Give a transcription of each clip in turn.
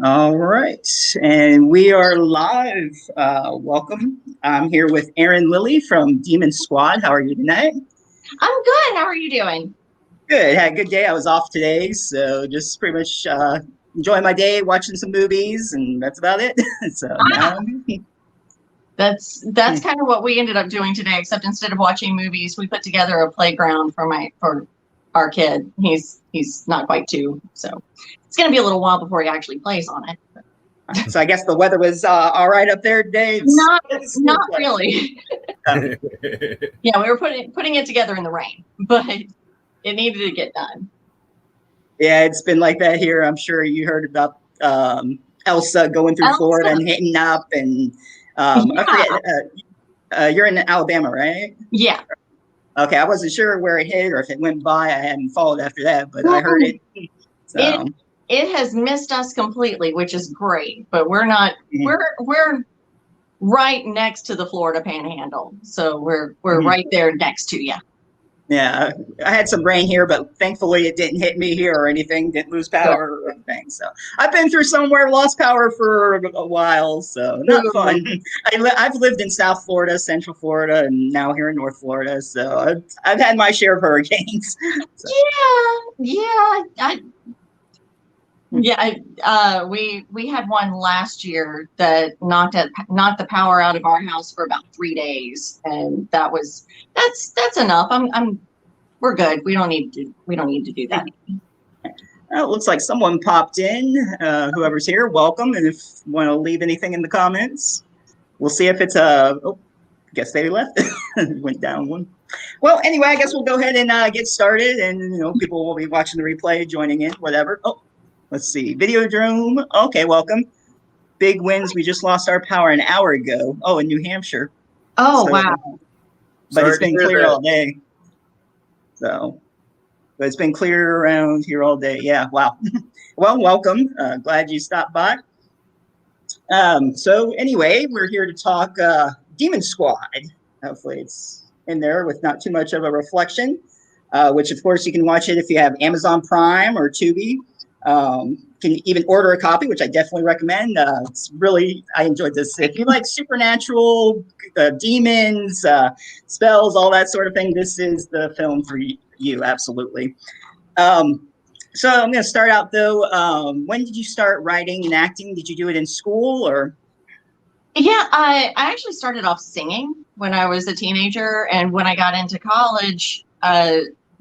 All right, and we are live. Welcome. I'm here with Erin Lilley from Demon Squad. How are you tonight? I'm good. How are you doing? Good. Had a good day. I was off today, so just pretty much enjoying my day, watching some movies, and that's about it. So now Ah, that's kind of what we ended up doing today, except instead of watching movies, we put together a playground for our kid. He's not quite two, so it's gonna be a little while before he actually plays on it. so I guess the weather was all right up there today. Not It's not really. um, Yeah, we were putting it together in the rain, but it needed to get done. yeah, it's been like that here. I'm sure you heard about Elsa going through Florida Elsa, and hitting up, and I forget. yeah, You're in Alabama, right? yeah. Okay, I wasn't sure where it hit or if it went by. I hadn't followed after that, but I heard Well, it. it So it has missed us completely, which is great, but we're not mhm, we're right next to the Florida Panhandle, so we're mhm. right there next to you. Yeah, I had some rain here, but thankfully it didn't hit me here or anything. Didn't lose Good. power or anything. So I've been through somewhere lost power for a while, so not Ooh. fun. I've lived in South Florida, Central Florida, and now here in North Florida. So I've had my share of hurricanes. So, Yeah. We had one last year that knocked the power out of our house for about 3 days, and that's enough. We're good. We don't need to do that. well, it looks like someone popped in. Whoever's here, welcome. And if you want to leave anything in the comments, we'll see if it's a. Oh, guess they left. Went down one. Well, anyway, I guess we'll go ahead and get started, and people will be watching the replay, joining in, whatever. Oh, let's see, Videodrome. Okay, welcome. Big wins. We just lost our power an hour ago. Oh, in New Hampshire. Oh So, wow. but it's Sorry to been hear clear that. all day. So, but it's been clear around here all day. Yeah. Wow. Well, welcome. Glad you stopped by. So anyway, we're here to talk Demon Squad. Hopefully it's in there with not too much of a reflection, which of course you can watch it if you have Amazon Prime or Tubi. Can even order a copy, which I definitely recommend. It's really, I enjoyed this. If you like supernatural, demons, spells, all that sort of thing, this is the film for you, absolutely. Um, so I'm going to start out though. When did you start writing and acting? Did you do it in school or? Yeah, I actually started off singing when I was a teenager, and when I got into college,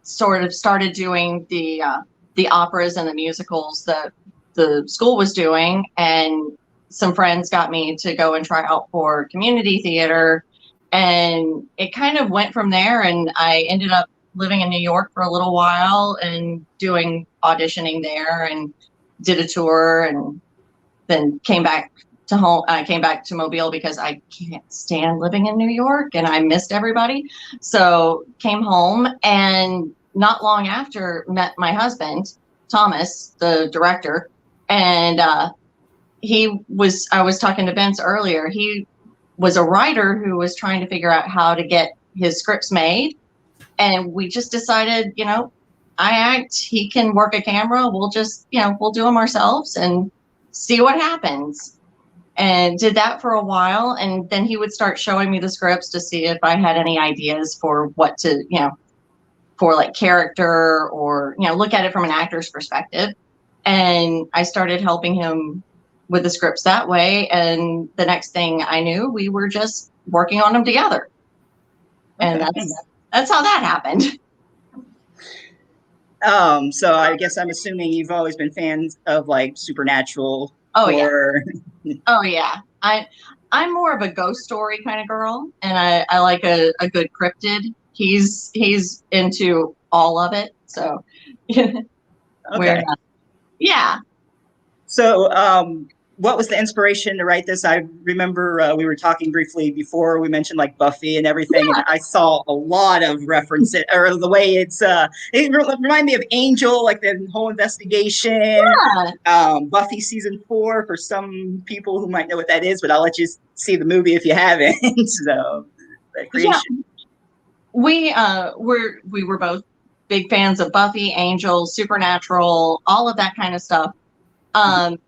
sort of started doing the operas and the musicals that the school was doing, and some friends got me to go and try out for community theater, and it kind of went from there, and I ended up living in New York for a little while and doing auditioning there, and did a tour, and then came back to home. I came back to Mobile because I can't stand living in New York and I missed everybody. So came home, and not long after met my husband, Thomas, the director. And I was talking to Vince earlier. He was a writer who was trying to figure out how to get his scripts made. And we just decided, I act, he can work a camera. We'll do them ourselves and see what happens, and did that for a while. And then he would start showing me the scripts to see if I had any ideas for what to, for like character, or, look at it from an actor's perspective. And I started helping him with the scripts that way. And the next thing I knew, we were just working on them together. And Okay. that's how that happened. So I guess I'm assuming you've always been fans of like supernatural Oh yeah. horror. Oh yeah. I'm more of a ghost story kind of girl, and I like a good cryptid. He's into all of it. So we're Okay. yeah. So, what was the inspiration to write this? I remember we were talking briefly before. We mentioned like Buffy and everything, and I saw a lot of references, or the way it reminded me of Angel, like the whole investigation. Yeah. Buffy season 4 for some people who might know what that is, but I'll let you see the movie if you haven't. So, the Yeah. creation. We were both big fans of Buffy, Angel, Supernatural, all of that kind of stuff. Um,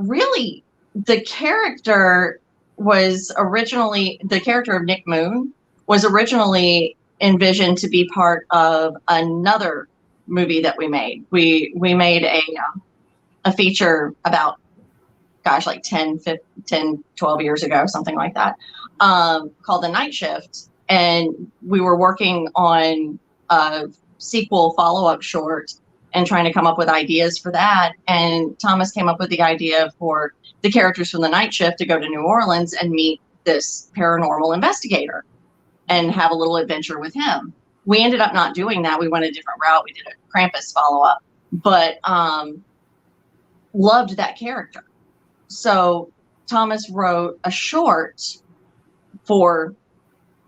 really, the character of Nick Moon was originally envisioned to be part of another movie that we made. We made a feature about, gosh, like 12 years ago, something like that, called The Night Shift. And we were working on a sequel follow-up short and trying to come up with ideas for that. And Thomas came up with the idea for the characters from The Night Shift to go to New Orleans and meet this paranormal investigator and have a little adventure with him. We ended up not doing that. We went a different route. We did a Krampus follow-up, but loved that character. So Thomas wrote a short for,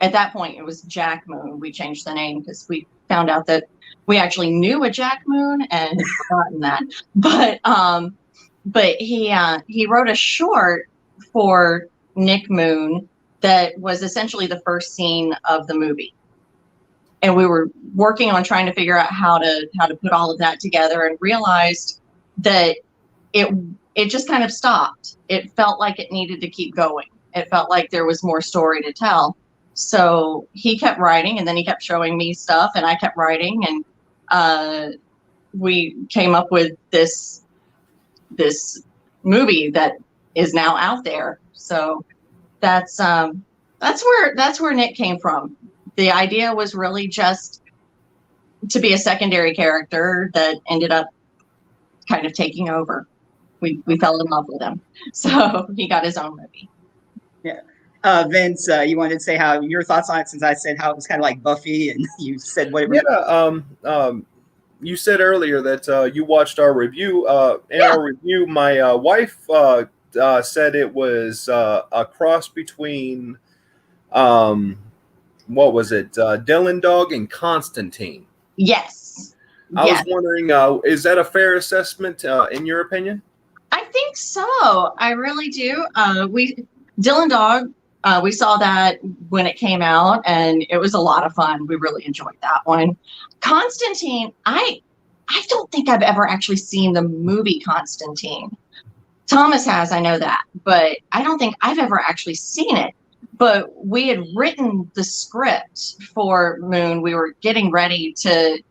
at that point, it was Jack Moon. We changed the name because we found out that we actually knew a Jack Moon and had forgotten that. But he wrote a short for Nick Moon that was essentially the first scene of the movie. And we were working on trying to figure out how to put all of that together, and realized that it just kind of stopped. It felt like it needed to keep going. It felt like there was more story to tell. So he kept writing, and then he kept showing me stuff, and I kept writing, and we came up with this movie that is now out there. So that's where Nick came from. The idea was really just to be a secondary character that ended up kind of taking over. We fell in love with him, so he got his own movie. Yeah. Vince, you wanted to say how your thoughts on it, since I said how it was kind of like Buffy, and you said whatever. Yeah. You said earlier that you watched our review. In our review, my wife said it was a cross between, what was it, Dylan Dog and Constantine. Yes. I was wondering, is that a fair assessment in your opinion? I think so. I really do. Dylan Dog, we saw that when it came out, and it was a lot of fun. We really enjoyed that one. Constantine, I don't think I've ever actually seen the movie Constantine. Thomas has, I know that, but I don't think I've ever actually seen it. But we had written the script for Moon. We were getting ready to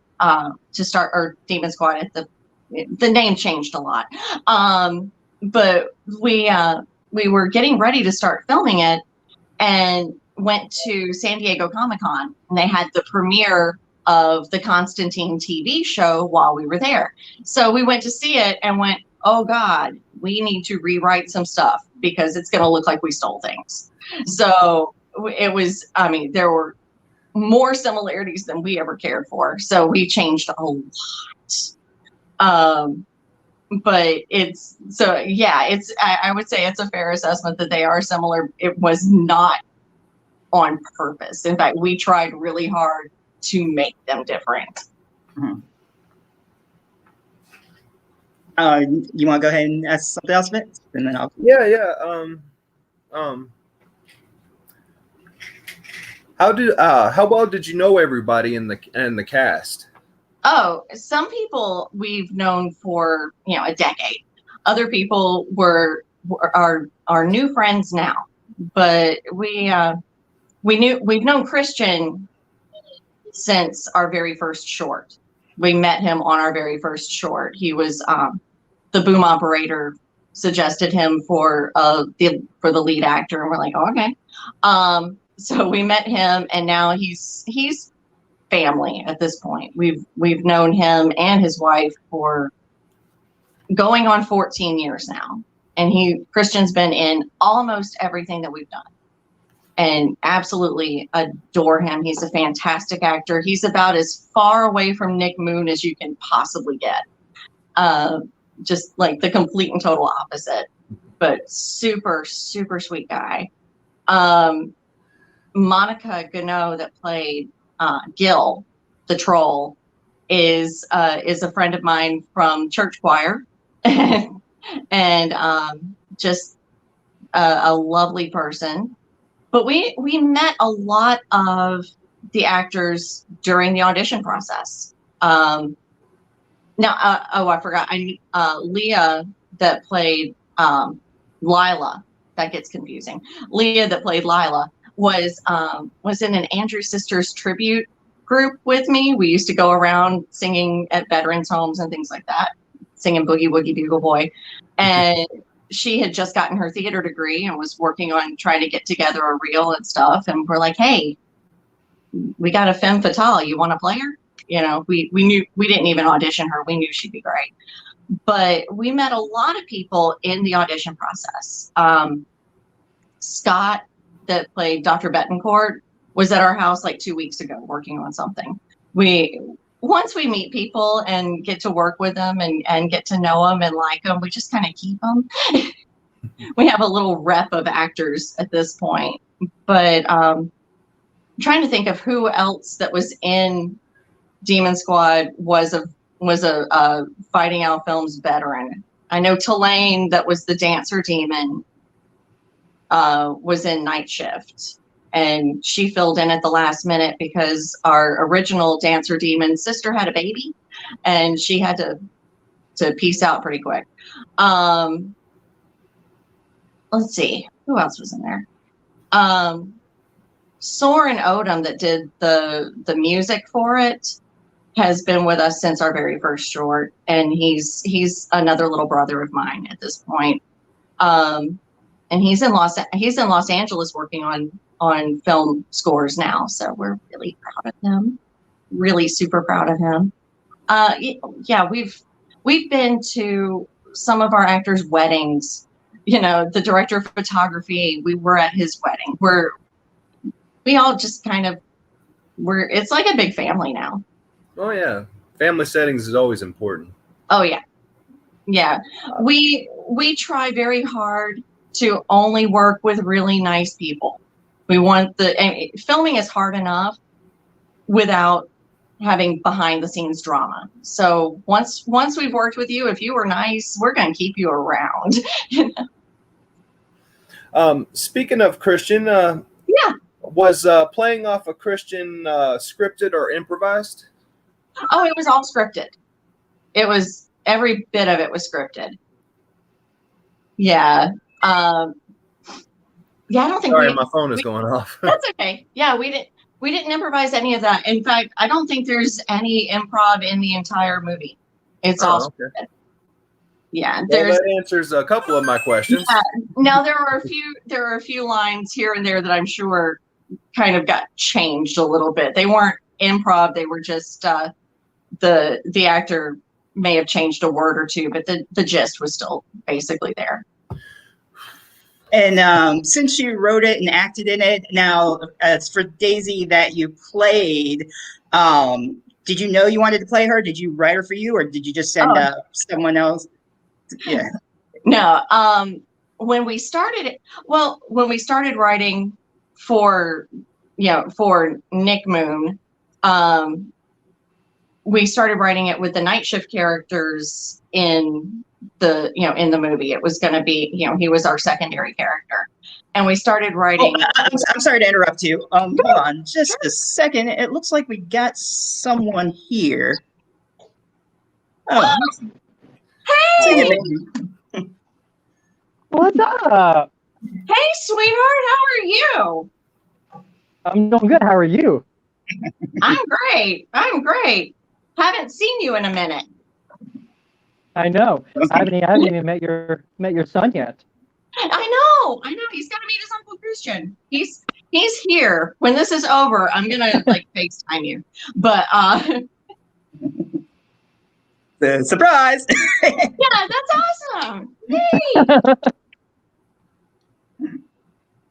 start our Demon Squad. The name changed a lot, but we were getting ready to start filming it, and went to San Diego Comic-Con, and they had the premiere of the Constantine TV show while we were there. So we went to see it and went, oh God, we need to rewrite some stuff because it's going to look like we stole things. So it was, I mean, there were more similarities than we ever cared for. So we changed a lot. But it's, so yeah, I would say it's a fair assessment that they are similar. It was not on purpose. In fact, we tried really hard to make them different. Mm-hmm. You want to go ahead and ask something else, Vince? And then I'll. Yeah. How well did you know everybody in the cast? Oh, some people we've known for, a decade. Other people are new friends now. But we've known Christian since our very first short. We met him on our very first short. He was the boom operator suggested him for the lead actor, and we're like, oh, okay. So we met him, and now he's family at this point. We've known him and his wife for going on 14 years now, and Christian's been in almost everything that we've done, and absolutely adore him. He's a fantastic actor. He's about as far away from Nick Moon as you can possibly get. Just like the complete and total opposite, but super, super sweet guy. Monica Gano, that played Gil, the troll, is a friend of mine from church choir, and just a lovely person. But we met a lot of the actors during the audition process. Now, I forgot. Leah, that played Lila, that gets confusing. Leah, that played Lila, was in an Andrew Sisters tribute group with me. We used to go around singing at veterans homes and things like that, singing Boogie Woogie Bugle Boy. And she had just gotten her theater degree and was working on trying to get together a reel and stuff. And we're like, hey, we got a femme fatale. You want to play her? You know, we knew, we didn't even audition her. We knew she'd be great. But we met a lot of people in the audition process. Scott, that played Dr. Betancourt, was at our house like 2 weeks ago working on something. Once we meet people and get to work with them and get to know them and like them, we just kind of keep them. We have a little rep of actors at this point. But I'm trying to think of who else that was in Demon Squad was a Fighting Out Films veteran. I know Tulane, that was the dancer demon, was in Night Shift, and she filled in at the last minute because our original dancer demon sister had a baby and she had to peace out pretty quick. Let's see, who else was in there? Soren Odom, that did the music for it, has been with us since our very first short, and he's another little brother of mine at this point. And he's in Los Angeles working on film scores now, so we're really proud of him. Really super proud of him. Yeah, we've been to some of our actors' weddings. You know, the director of photography, we were at his wedding. We all just kind of it's like a big family now. Oh yeah, family settings is always important. Oh yeah, yeah. We try very hard to only work with really nice people. We want filming is hard enough without having behind the scenes drama. So once we've worked with you, if you were nice, we're going to keep you around. Speaking of Christian, yeah, was playing off a Christian scripted or improvised? Oh, it was all scripted. It was, every bit of it was scripted. Yeah. Yeah, I don't think. Sorry, my phone is going off. That's okay. Yeah, we didn't improvise any of that. In fact, I don't think there's any improv in the entire movie. It's all scripted. Okay. Yeah, well, that answers a couple of my questions. Yeah. Now there are a few lines here and there that I'm sure kind of got changed a little bit. They weren't improv. They were just the actor may have changed a word or two, but the gist was still basically there. And since you wrote it and acted in it, now as for Daisy that you played, did you know you wanted to play her? Did you write her for you, or did you just send someone else? Yeah. No. When we started writing for Nick Moon, we started writing it with the Night Shift characters in the movie. It was going to be, he was our secondary character, and we started writing. Oh, I'm sorry to interrupt you. Hold on just a second. It looks like we got someone here. Oh. Hey. What's up? Hey, sweetheart. How are you? I'm doing good. How are you? I'm great. Haven't seen you in a minute. I know. I haven't even met your son yet. I know. He's got to meet his Uncle Christian. He's here. When this is over, I'm gonna FaceTime you. But the surprise. Yeah, that's awesome. Hey.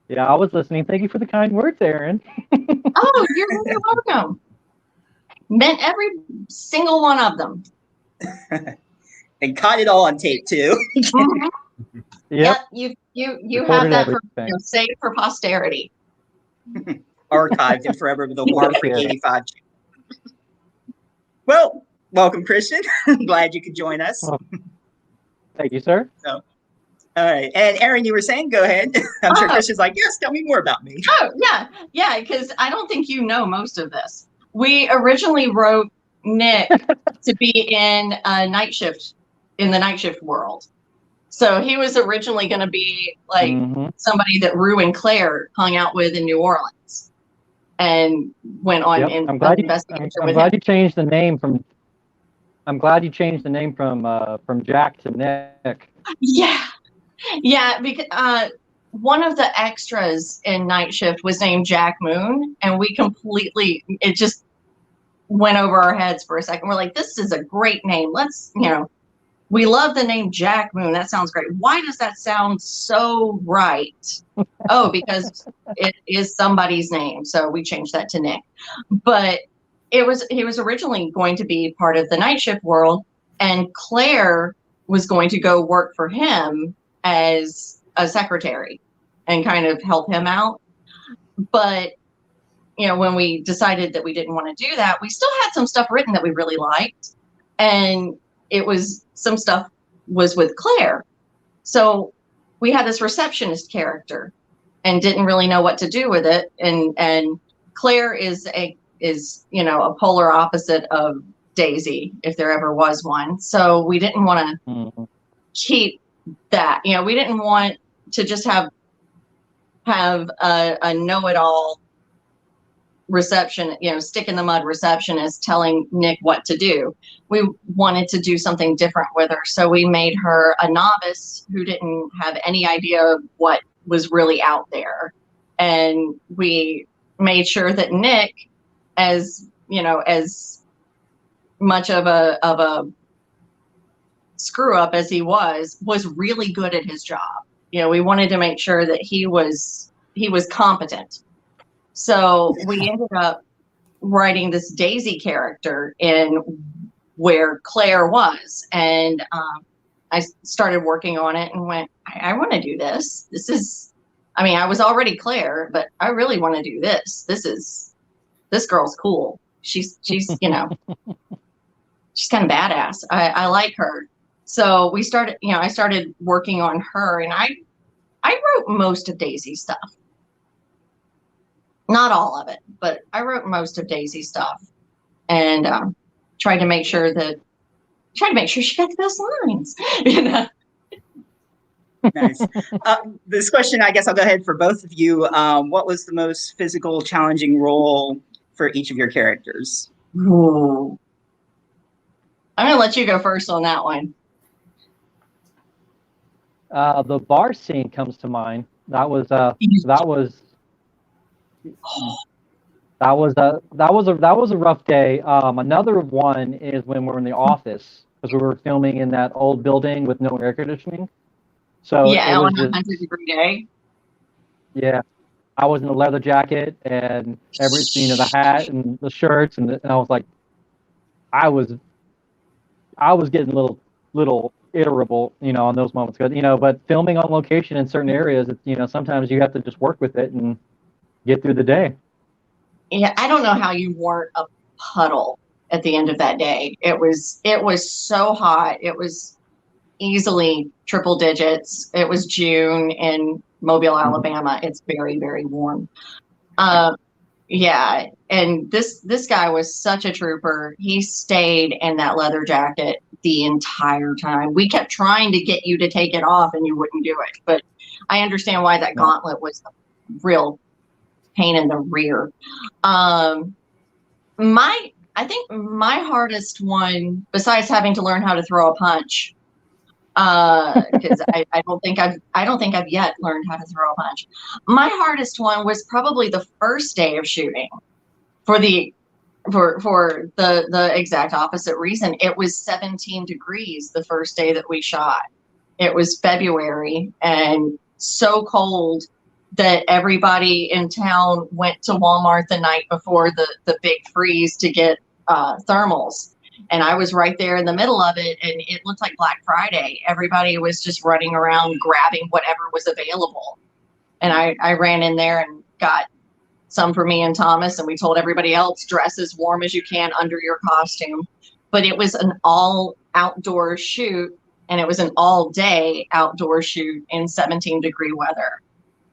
Yeah, I was listening. Thank you for the kind words, Erin. Oh, you're very welcome. Meant every single one of them. And caught it all on tape too. Mm-hmm. Yep. You have that saved for posterity. Archived and forever with the Waterford 85. Well, welcome, Christian. I'm glad you could join us. Well, thank you, sir. So, all right. And Erin, you were saying, go ahead. I'm sure Christian's like, yes, tell me more about me. Oh, yeah, because I don't think you know most of this. We originally wrote Nick to be in a night shift, in the Night Shift world. So he was originally going to be like somebody that Rue and Claire hung out with in New Orleans, and went on Yep. in I'm glad investigation I'm with glad him. you changed the name from. I'm glad you changed the name from Jack to Nick. Yeah, yeah. Because one of the extras in Night Shift was named Jack Moon, and it just went over our heads for a second. We're like, this is a great name. Let's, we love the name Jack Moon. That sounds great. Why does that sound so right? Oh, because it is somebody's name. So we changed that to Nick. But he was originally going to be part of the Night Shift world, and Claire was going to go work for him as a secretary and kind of help him out. But when we decided that we didn't want to do that, we still had some stuff written that we really liked. And some stuff was with Claire. So we had this receptionist character and didn't really know what to do with it. And Claire is a polar opposite of Daisy, if there ever was one. So we didn't want to keep that. We didn't want to just have a know-it-all reception, stick in the mud receptionist telling Nick what to do. We wanted to do something different with her. So we made her a novice who didn't have any idea of what was really out there. And we made sure that Nick, as much of a screw up as he was really good at his job. We wanted to make sure that he was competent. So we ended up writing this Daisy character in where Claire was. And I started working on it and went, I want to do this. I was already Claire, but I really want to do this. This girl's cool. She's she's kind of badass. I like her. So we started, I started working on her, and I wrote most of Daisy's stuff. Not all of it, but I wrote most of Daisy's stuff, and tried to make sure she got the best lines. Nice. This question, I guess I'll go ahead for both of you. What was the most physical, challenging role for each of your characters? Ooh. I'm going to let you go first on that one. The bar scene comes to mind. That was a rough day. Another one is when we're in the office, because we were filming in that old building with no air conditioning. So yeah, on a 100-degree day. Yeah, I was in a leather jacket and the hat and the shirts, and I was like, I was getting a little irritable, on those moments. But filming on location in certain areas, sometimes you have to just work with it and get through the day. Yeah, I don't know how you weren't a puddle at the end of that day. It was so hot. It was easily triple digits. It was June in Mobile, Alabama. It's very, very warm. Yeah, and this guy was such a trooper. He stayed in that leather jacket the entire time. We kept trying to get you to take it off, and you wouldn't do it. But I understand why that gauntlet was a real pain in the rear. I think my hardest one, besides having to learn how to throw a punch, because I don't think I've yet learned how to throw a punch. My hardest one was probably the first day of shooting, for the exact opposite reason. It was 17 degrees the first day that we shot. It was February and so cold that everybody in town went to Walmart the night before the big freeze to get thermals. And I was right there in the middle of it, and it looked like Black Friday. Everybody was just running around grabbing whatever was available. And I ran in there and got some for me and Thomas, and we told everybody else, dress as warm as you can under your costume. But it was an all outdoor shoot, and it was an all day outdoor shoot in 17-degree weather.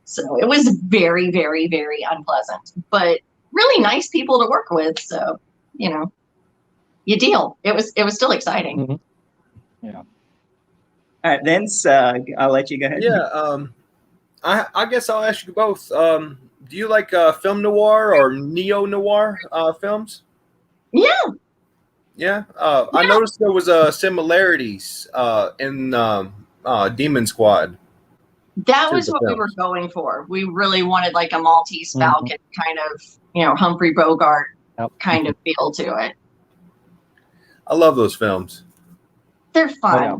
So it was very, very, very unpleasant, but really nice people to work with. So, you deal. It was still exciting. Yeah. All right, Vince, I'll let you go ahead. Yeah. I guess I'll ask you both. Do you like film noir or neo noir films? Yeah. Yeah. I noticed there was similarities in Demon Squad. That To was the what we films. were going for. We really wanted like a Maltese Mhm. Falcon kind of, Humphrey Bogart Yep. kind of feel to it. I love those films. They're fun. yeah.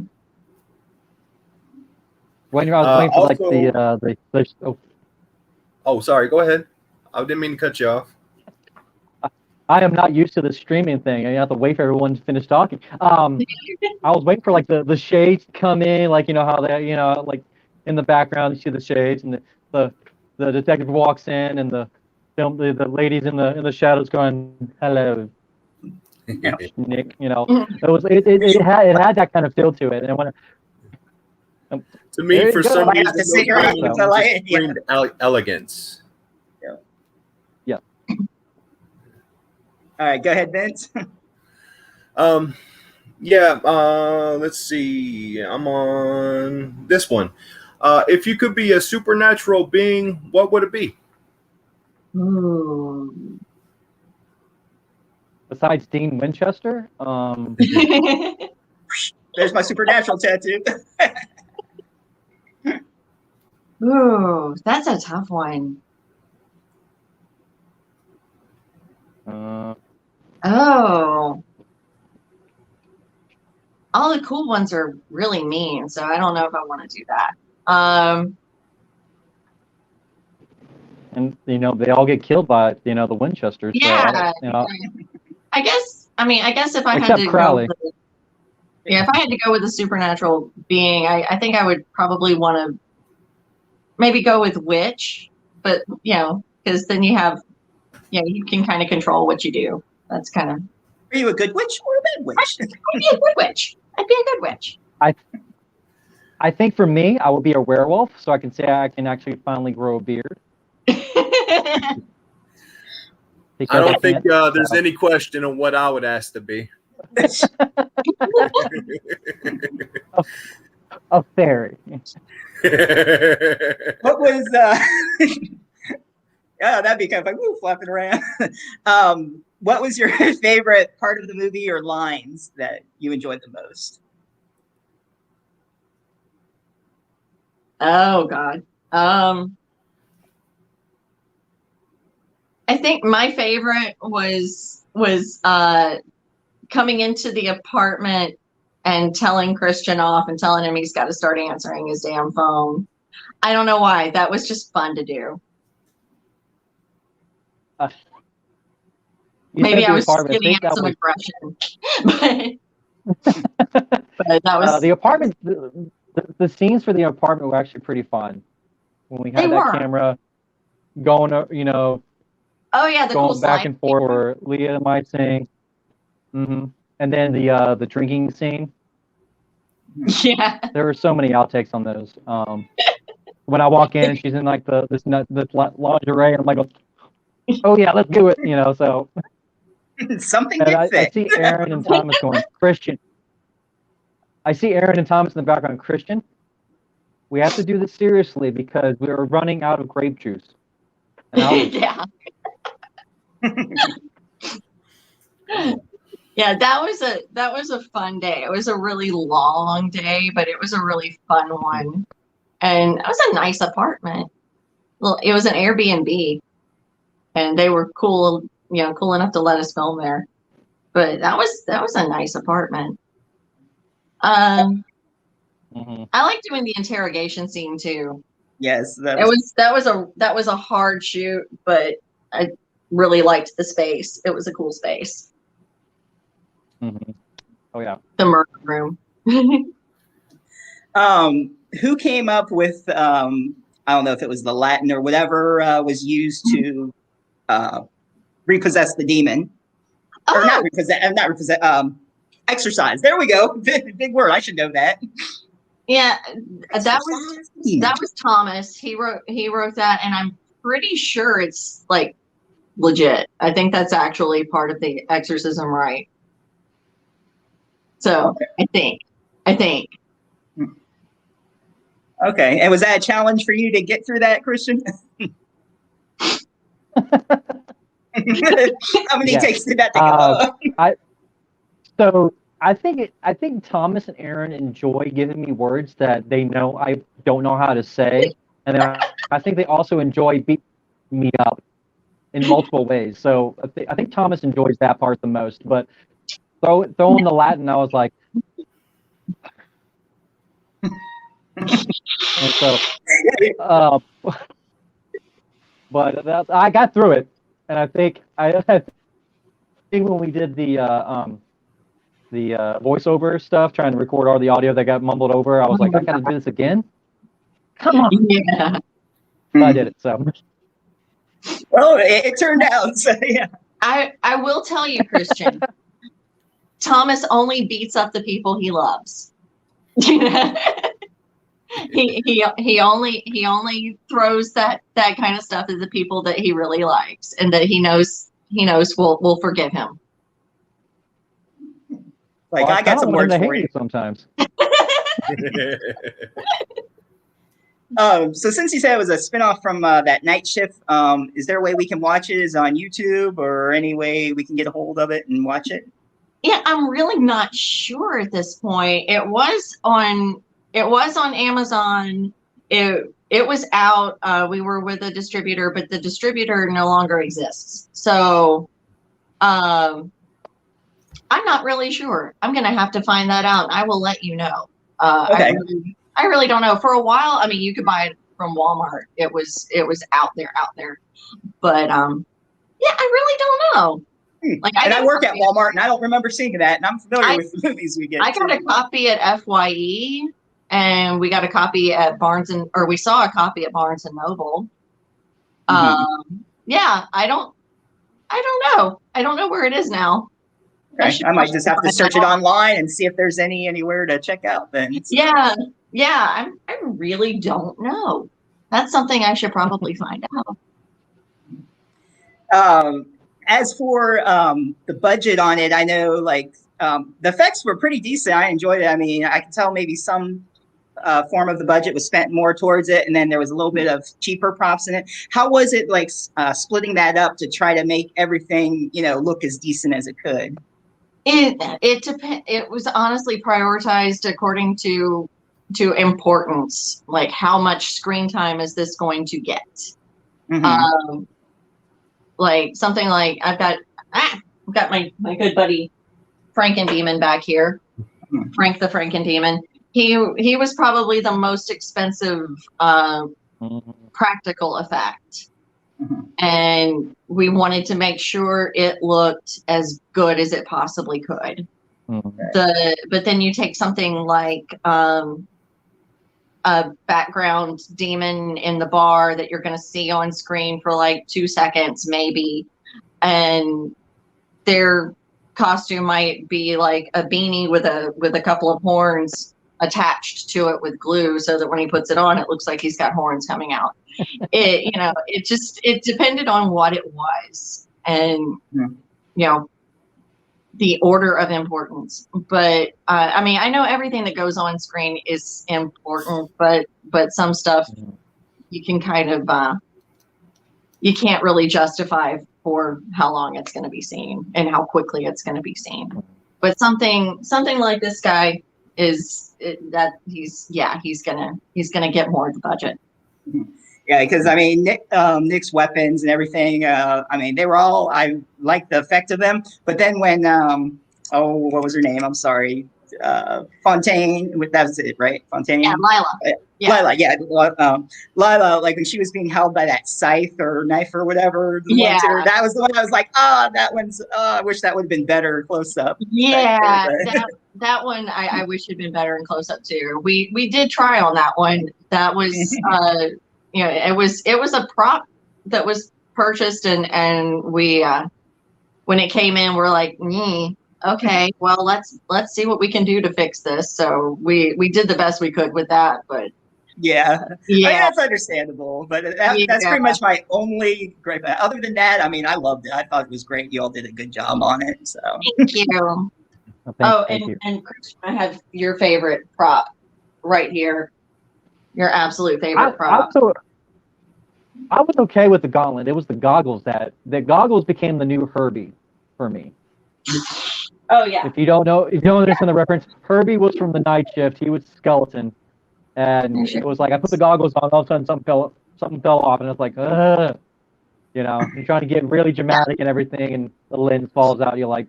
When I was waiting for like Also- Oh, sorry. Go ahead. I didn't mean to cut you off. I am not used to the streaming thing. I have to wait for everyone to finish talking. I was waiting for like the shades to come in, like how they, like in the background you see the shades, and the detective walks in, and the ladies in the shadows going, "Hello, Nick." It had that kind of feel to it, and when To me, There for you go. some Might have reason, to sit those your villains hands. so. I like just it. Yeah. screamed elegance. All right, go ahead, Vince. Yeah. Let's see. I'm on this one. If you could be a supernatural being, what would it be? Ooh. besides Dean Winchester, There's my supernatural tattoo. Ooh, that's a tough one. Oh. All the cool ones are really mean, so I don't know if I want to do that. and they all get killed by the Winchesters. Yeah. So, I guess if I had Except to Crowley. go with, if I had to go with a supernatural being, I think I would probably want to maybe go with witch, but because then you have you can kind of control what you do. That's kind of Are you a good witch or a bad witch? I'd be a good witch. I'd be a good witch. I think for me, I would be a werewolf, so I can say I can actually finally grow a beard. I Because don't think can't, there's so. any question on what I would ask to be. A fairy. What was yeah, that'd be kind of like woo, flapping around. What was your favorite part of the movie or lines that you enjoyed the most? Oh God. I think my favorite was coming into the apartment and telling Christian off and telling him he's got to start answering his damn phone. I don't know why. That was just fun to do. Maybe I was giving it some aggression. But that was the apartment. The scenes for the apartment were actually pretty fun. When we had that camera going, oh yeah, the going cool back slide and forth where Leah might sing. Mm-hmm. And then the drinking scene. Yeah. There were so many outtakes on those. When I walk in, she's in like this lingerie, and I'm like, oh yeah, let's do it. So Something and did I fit. see Erin and Thomas going, Christian. I see Erin and Thomas in the background. Christian, we have to do this seriously because we're running out of grape juice. And I was, yeah. Yeah, that was a fun day. It was a really long day, but it was a really fun one. And it was a nice apartment. Well, it was an Airbnb, and they were cool enough to let us film there. But that was a nice apartment. I like doing the interrogation scene too. Yes, that was a hard shoot, but I really liked the space. It was a cool space. Mm-hmm. Oh yeah, the murder room. Who came up with I don't know if it was the Latin or whatever was used to repossess the demon, or not repossess, exercise. There we go. Big word. I should know that. Yeah, that was Thomas. He wrote that, and I'm pretty sure it's like legit. I think that's actually part of the exorcism rite. So okay. I think. Okay. And was that a challenge for you to get through that, Christian? How many Yes. takes did that take? So I think Thomas and Erin enjoy giving me words that they know I don't know how to say, and then I think they also enjoy beating me up in multiple ways. So I think Thomas enjoys that part the most. But throwing the Latin, I was like, and so, but I got through it, and I think when we did the voiceover stuff, trying to record all the audio that got mumbled over, I was like, I got to do this again. Come on, Yeah. but I did it. So, Well, it turned out. So yeah. I will tell you, Christian, Thomas only beats up the people he loves. he only throws that kind of stuff at the people that he really likes and that he knows will forgive him. Like, well, I got some words for you. Sometimes. So since you said it was a spinoff from that night shift, is there a way we can watch it? Is it on YouTube or any way we can get a hold of it and watch it? Yeah, I'm really not sure at this point. It was on Amazon. It was out. We were with a distributor, but the distributor no longer exists. So I'm not really sure. I'm going to have to find that out. I will let you know. Okay. I really don't know. For a while, I mean, you could buy it from Walmart. It was out there. But yeah, I really don't know. Like, I work at Walmart, and I don't remember seeing that. And I'm familiar with the movies we get. I got a copy at FYE, and we got a copy at we saw a copy at Barnes and Noble. Yeah, I don't know. I don't know where it is now. Okay. I might just have to search it online and see if there's anywhere to check out then. So. Yeah. I really don't know. That's something I should probably find out. As for the budget on it, I know like the effects were pretty decent. I enjoyed it. I mean, I can tell maybe some form of the budget was spent more towards it, and then there was a little bit of cheaper props in it. How was it like splitting that up to try to make everything, look as decent as it could? It was honestly prioritized according to importance, like how much screen time is this going to get? Mm-hmm. Like something like I've got my good buddy Frankendemon back here. Mm-hmm. Frank the Frankendemon. He was probably the most expensive practical effect. Mm-hmm. And we wanted to make sure it looked as good as it possibly could. Mm-hmm. But then you take something like a background demon in the bar that you're going to see on screen for like 2 seconds maybe, and their costume might be like a beanie with a couple of horns attached to it with glue, so that when he puts it on, it looks like he's got horns coming out. It depended on what it was, and the order of importance. But I mean, I know everything that goes on screen is important, but some stuff you can kind of you can't really justify for how long it's going to be seen and how quickly it's going to be seen. But something like this guy he's gonna get more of the budget. Yeah, because I mean, Nick's weapons and everything. I mean, they were all. I liked the effect of them. But then when what was her name? I'm sorry, Fontaine. That was it, right? Fontaine. Yeah, Lila. Yeah. Lila. Yeah, Lila. Like when she was being held by that scythe or knife or whatever. That was the one I was like, that one's. I wish that would have been better close up. Yeah, that one I wish had been better in close up too. We did try on that one. That was it was a prop that was purchased and we when it came in we're like, okay, well let's see what we can do to fix this. So we did the best we could with that, but yeah. I mean, that's understandable, but that's pretty much my only gripe. Other than that, I mean, I loved it. I thought it was great. You all did a good job on it. So thank you. Thank you. And Christian, I have your favorite prop right here. Your absolute favorite I prop. was, I was okay with the gauntlet. It was the goggles that goggles became the new Herbie for me. Oh yeah. If you don't understand the reference, Herbie was from the Night Shift. He was skeleton, and it was like I put the goggles on. All of a sudden, something fell off, and it's like, ugh. You know, you're trying to get really dramatic and everything, and the lens falls out. You're like,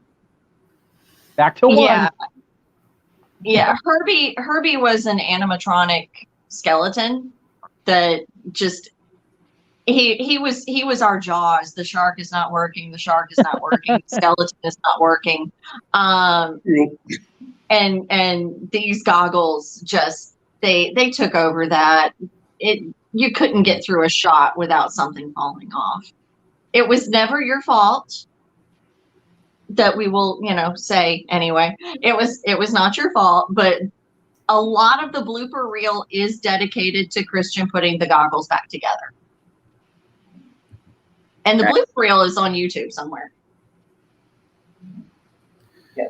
back to Yeah. one. Yeah. Herbie was an animatronic skeleton that just he was our Jaws. The shark is not working. The shark is not working. The skeleton is not working. And these goggles just they took over that. You couldn't get through a shot without something falling off. It was never your fault. That we will, say anyway. It was not your fault, but a lot of the blooper reel is dedicated to Christian putting the goggles back together. And the blooper reel is on YouTube somewhere. Yeah.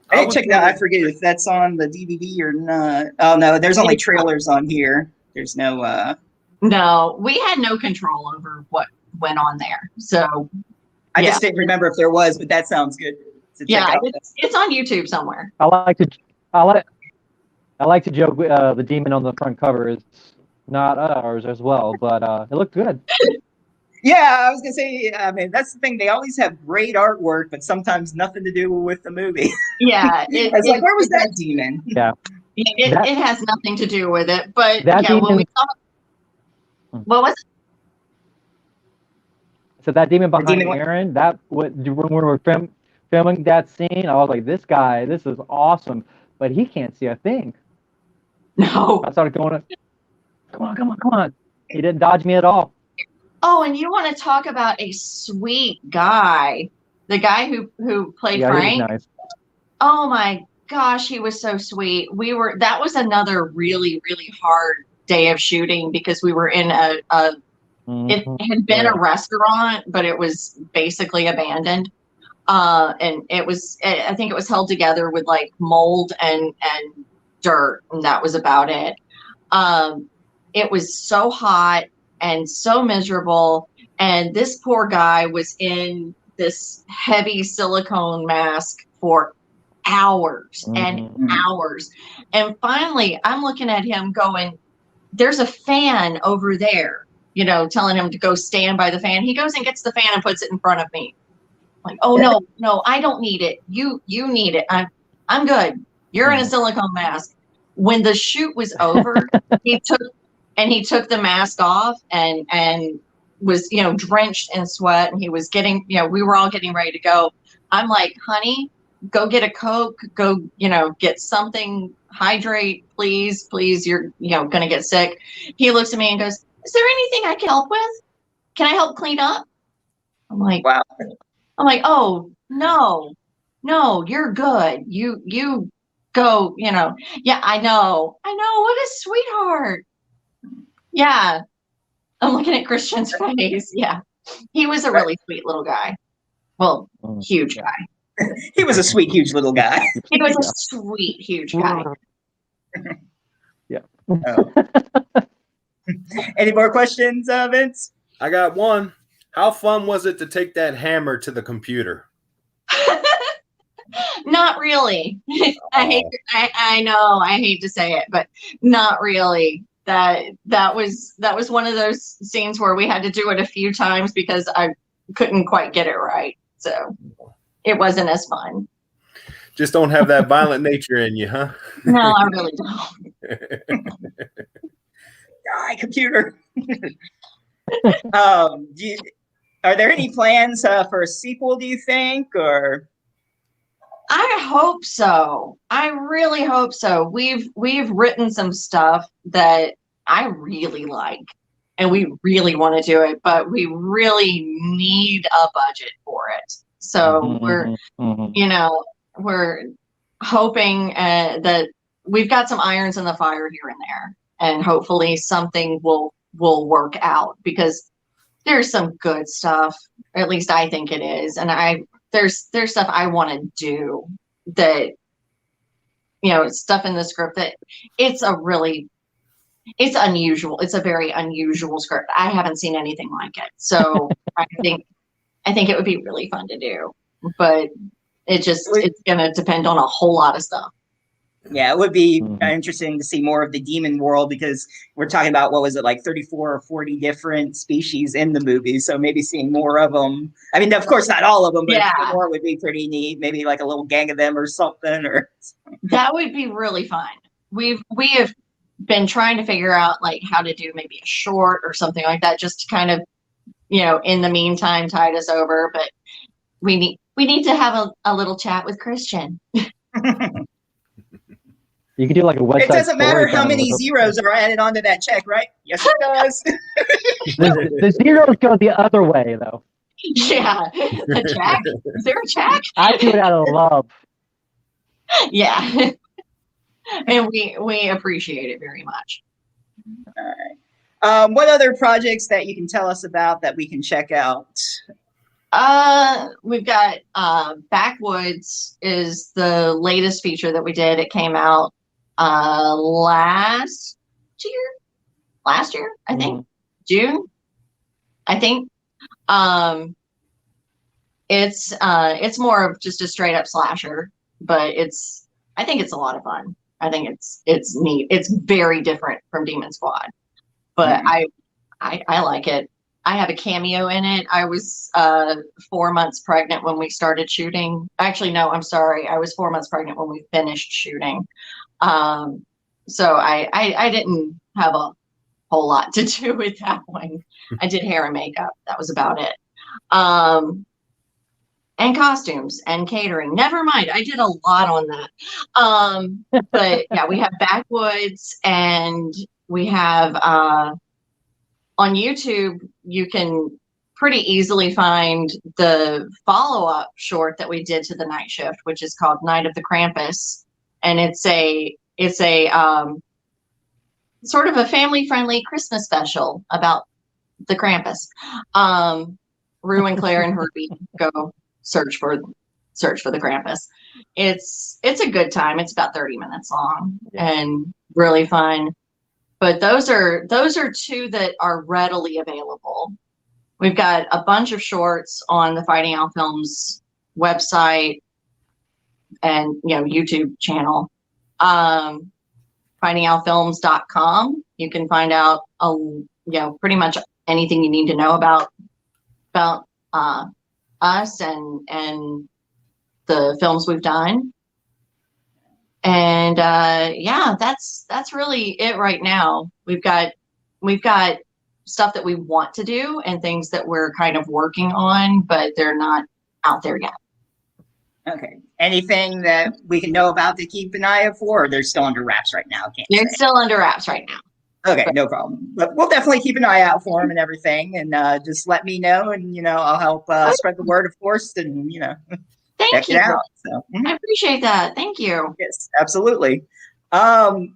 I didn't check that. I forget if that's on the DVD or not. Oh no, there's only trailers on here. There's no. No, we had no control over what went on there. So I just didn't remember if there was, but that sounds good. Yeah, it's on YouTube somewhere. I like to joke. The demon on the front cover is not ours as well, but it looked good. Yeah, I was gonna say. I mean, that's the thing. They always have great artwork, but sometimes nothing to do with the movie. Yeah, it's like, where was that demon? Yeah, it has nothing to do with it. But that demon, when we saw, what was it? So that demon behind Erin, when we were filming that scene, I was like, this is awesome, but he can't see a thing. No. I started going, come on. He didn't dodge me at all. Oh, and you want to talk about a sweet guy, the guy who played Frank. He was nice. Oh my gosh, he was so sweet. That was another really, really hard day of shooting because we were in it had been a restaurant, but it was basically abandoned. And I think it was held together with like mold and dirt, and that was about it. It was so hot and so miserable. And this poor guy was in this heavy silicone mask for hours and hours. And finally, I'm looking at him going, there's a fan over there, telling him to go stand by the fan. He goes and gets the fan and puts it in front of me. Like, oh no, I don't need it. You need it. I'm good. You're in a silicone mask. When the shoot was over, he took the mask off and was, drenched in sweat, and he was getting, we were all getting ready to go. I'm like, honey, go get a Coke, go, get something, hydrate, please, you're, going to get sick. He looks at me and goes, is there anything I can help with? Can I help clean up? I'm like, wow. I'm like, oh, no, you're good. You go, yeah, I know. What a sweetheart. Yeah. I'm looking at Christian's face. Yeah. He was a really sweet little guy. Well, huge guy. He was a sweet, huge little guy. He was a sweet, huge guy. Yeah. Oh. Any more questions, Vince? I got one. How fun was it to take that hammer to the computer? Not really. I know, I hate to say it, but not really. That was one of those scenes where we had to do it a few times because I couldn't quite get it right. So it wasn't as fun. Just don't have that violent nature in you, huh? No, I really don't. Die, computer. Are there any plans for a sequel, do you think, or? I hope so. I really hope so. We've written some stuff that I really like, and we really want to do it, but we really need a budget for it. So we're hoping that we've got some irons in the fire here and there, and hopefully something will work out, because there's some good stuff. At least I think it is, and there's stuff I want to do that, stuff in the script that it's it's unusual. It's a very unusual script. I haven't seen anything like it. So I think it would be really fun to do. But it's going to depend on a whole lot of stuff. Yeah, it would be interesting to see more of the demon world, because we're talking about, what was it, like 34 or 40 different species in the movie. So maybe seeing more of them. I mean, of course, not all of them, but more would be pretty neat. Maybe like a little gang of them or something. That would be really fun. We have been trying to figure out like how to do maybe a short or something like that, just to kind of, in the meantime, tide us over. But we need to have a little chat with Christian. You can do like a West Side It doesn't matter Story how kind many zeros are added onto that check, right? Yes, it does. The zeros go the other way, though. Yeah. A check? Is there a check? I do it out of love. Yeah. And we appreciate it very much. All right. What other projects that you can tell us about that we can check out? We've got Backwoods is the latest feature that we did. It came out last year, I think. June, I think. It's more of just a straight up slasher, but I think it's a lot of fun. I think it's neat. It's very different from Demon Squad, but I like it. I have a cameo in it. I was 4 months pregnant when we started shooting. Actually, no, I'm sorry. I was 4 months pregnant when we finished shooting. So I didn't have a whole lot to do with that one. I did hair and makeup. That was about it. And costumes and catering. Never mind. I did a lot on that. But yeah, we have Backwoods, and we have on YouTube, you can pretty easily find the follow-up short that we did to The Night Shift, which is called Night of the Krampus. And it's a sort of a family-friendly Christmas special about the Krampus. Rue and Claire and Herbie go search for the Krampus. It's a good time. It's about 30 minutes long and really fun. But those are two that are readily available. We've got a bunch of shorts on the Fighting Out Films website and YouTube channel. fightingoutfilms.com. You can find out pretty much anything you need to know about us and the films we've done. And that's really it right now. We've got stuff that we want to do and things that we're kind of working on, but they're not out there yet. Okay. Anything that we can know about to keep an eye out for, or they're still under wraps right now? They're still under wraps right now. Okay, no problem. But we'll definitely keep an eye out for them and everything, and just let me know, and I'll help spread the word, of course, and Thank you. It out. So, I appreciate that. Thank you. Yes, absolutely. And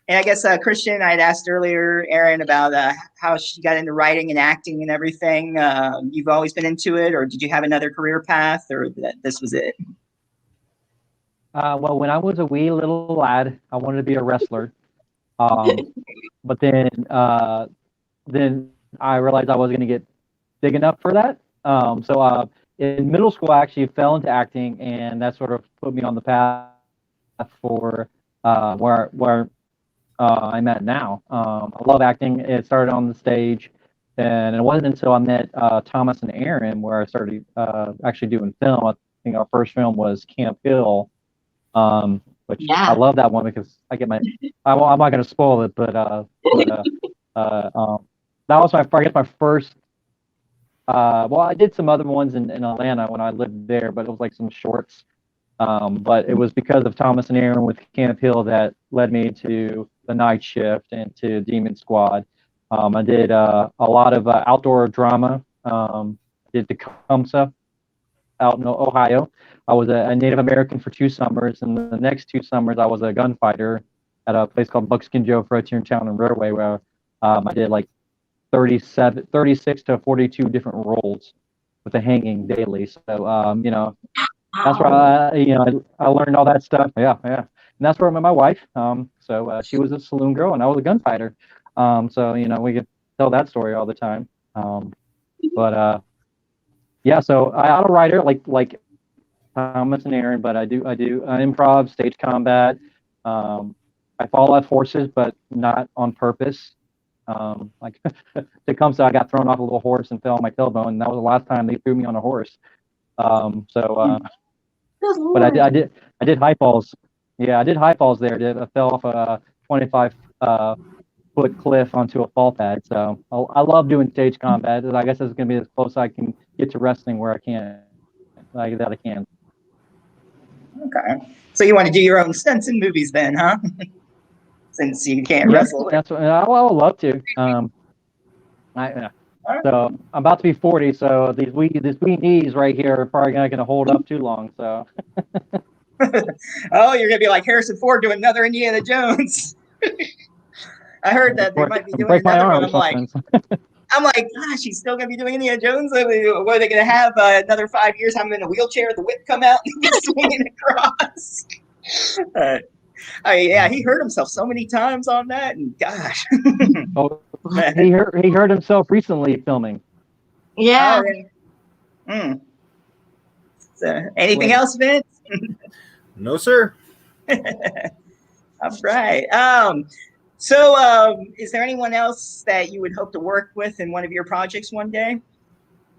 I guess Christian, I'd asked earlier, Erin, about how she got into writing and acting and everything. You've always been into it, or did you have another career path, or this was it? Well, when I was a wee little lad, I wanted to be a wrestler. But then I realized I wasn't going to get big enough for that. So in middle school, I actually fell into acting, and that sort of put me on the path for where I'm at now. I love acting. It started on the stage, and it wasn't until I met Thomas and Erin where I started actually doing film. I think our first film was Camp Hill, which I love that one because I get I'm not going to spoil it, but that was my first. Well, I did some other ones in Atlanta when I lived there, but it was like some shorts. But it was because of Thomas and Erin with Camp Hill that led me to The Night Shift and to Demon Squad. I did a lot of outdoor drama. Did Tecumseh out in Ohio. I was a Native American for 2 summers, and the next 2 summers I was a gunfighter at a place called Buckskin Joe Frontier Town and Railway, where I did like 36 to 42 different roles with a hanging daily. So that's where I learned all that stuff. Yeah. And that's where I met my wife. So she was a saloon girl and I was a gunfighter. So we could tell that story all the time. But yeah, so I'm a writer like Thomas and Erin, but I do improv, stage combat. I fall off horses, but not on purpose. Like Tecumseh, I got thrown off a little horse and fell on my tailbone, and that was the last time they threw me on a horse. But I did high falls. Yeah, I did high falls there. I fell off a 25 foot cliff onto a fall pad. So I love doing stage combat. I guess it's gonna be as close I can get to wrestling where I can, like that I can. Okay. So you want to do your own stunts in movies then, huh? Since you can't wrestle. That's what I would love to. So I'm about to be 40, so these weak knees right here are probably not going to hold up too long. So. Oh, you're going to be like Harrison Ford doing another Indiana Jones. I heard that they might be doing another one. I'm like, gosh, he's still going to be doing Indiana Jones? What are they going to have another 5 years, have him in a wheelchair, the whip come out and he's swinging across? Yeah, he hurt himself so many times on that, and gosh. He hurt himself recently filming. Yeah. So, anything else, Vince? No, sir. All right. So, is there anyone else that you would hope to work with in one of your projects one day?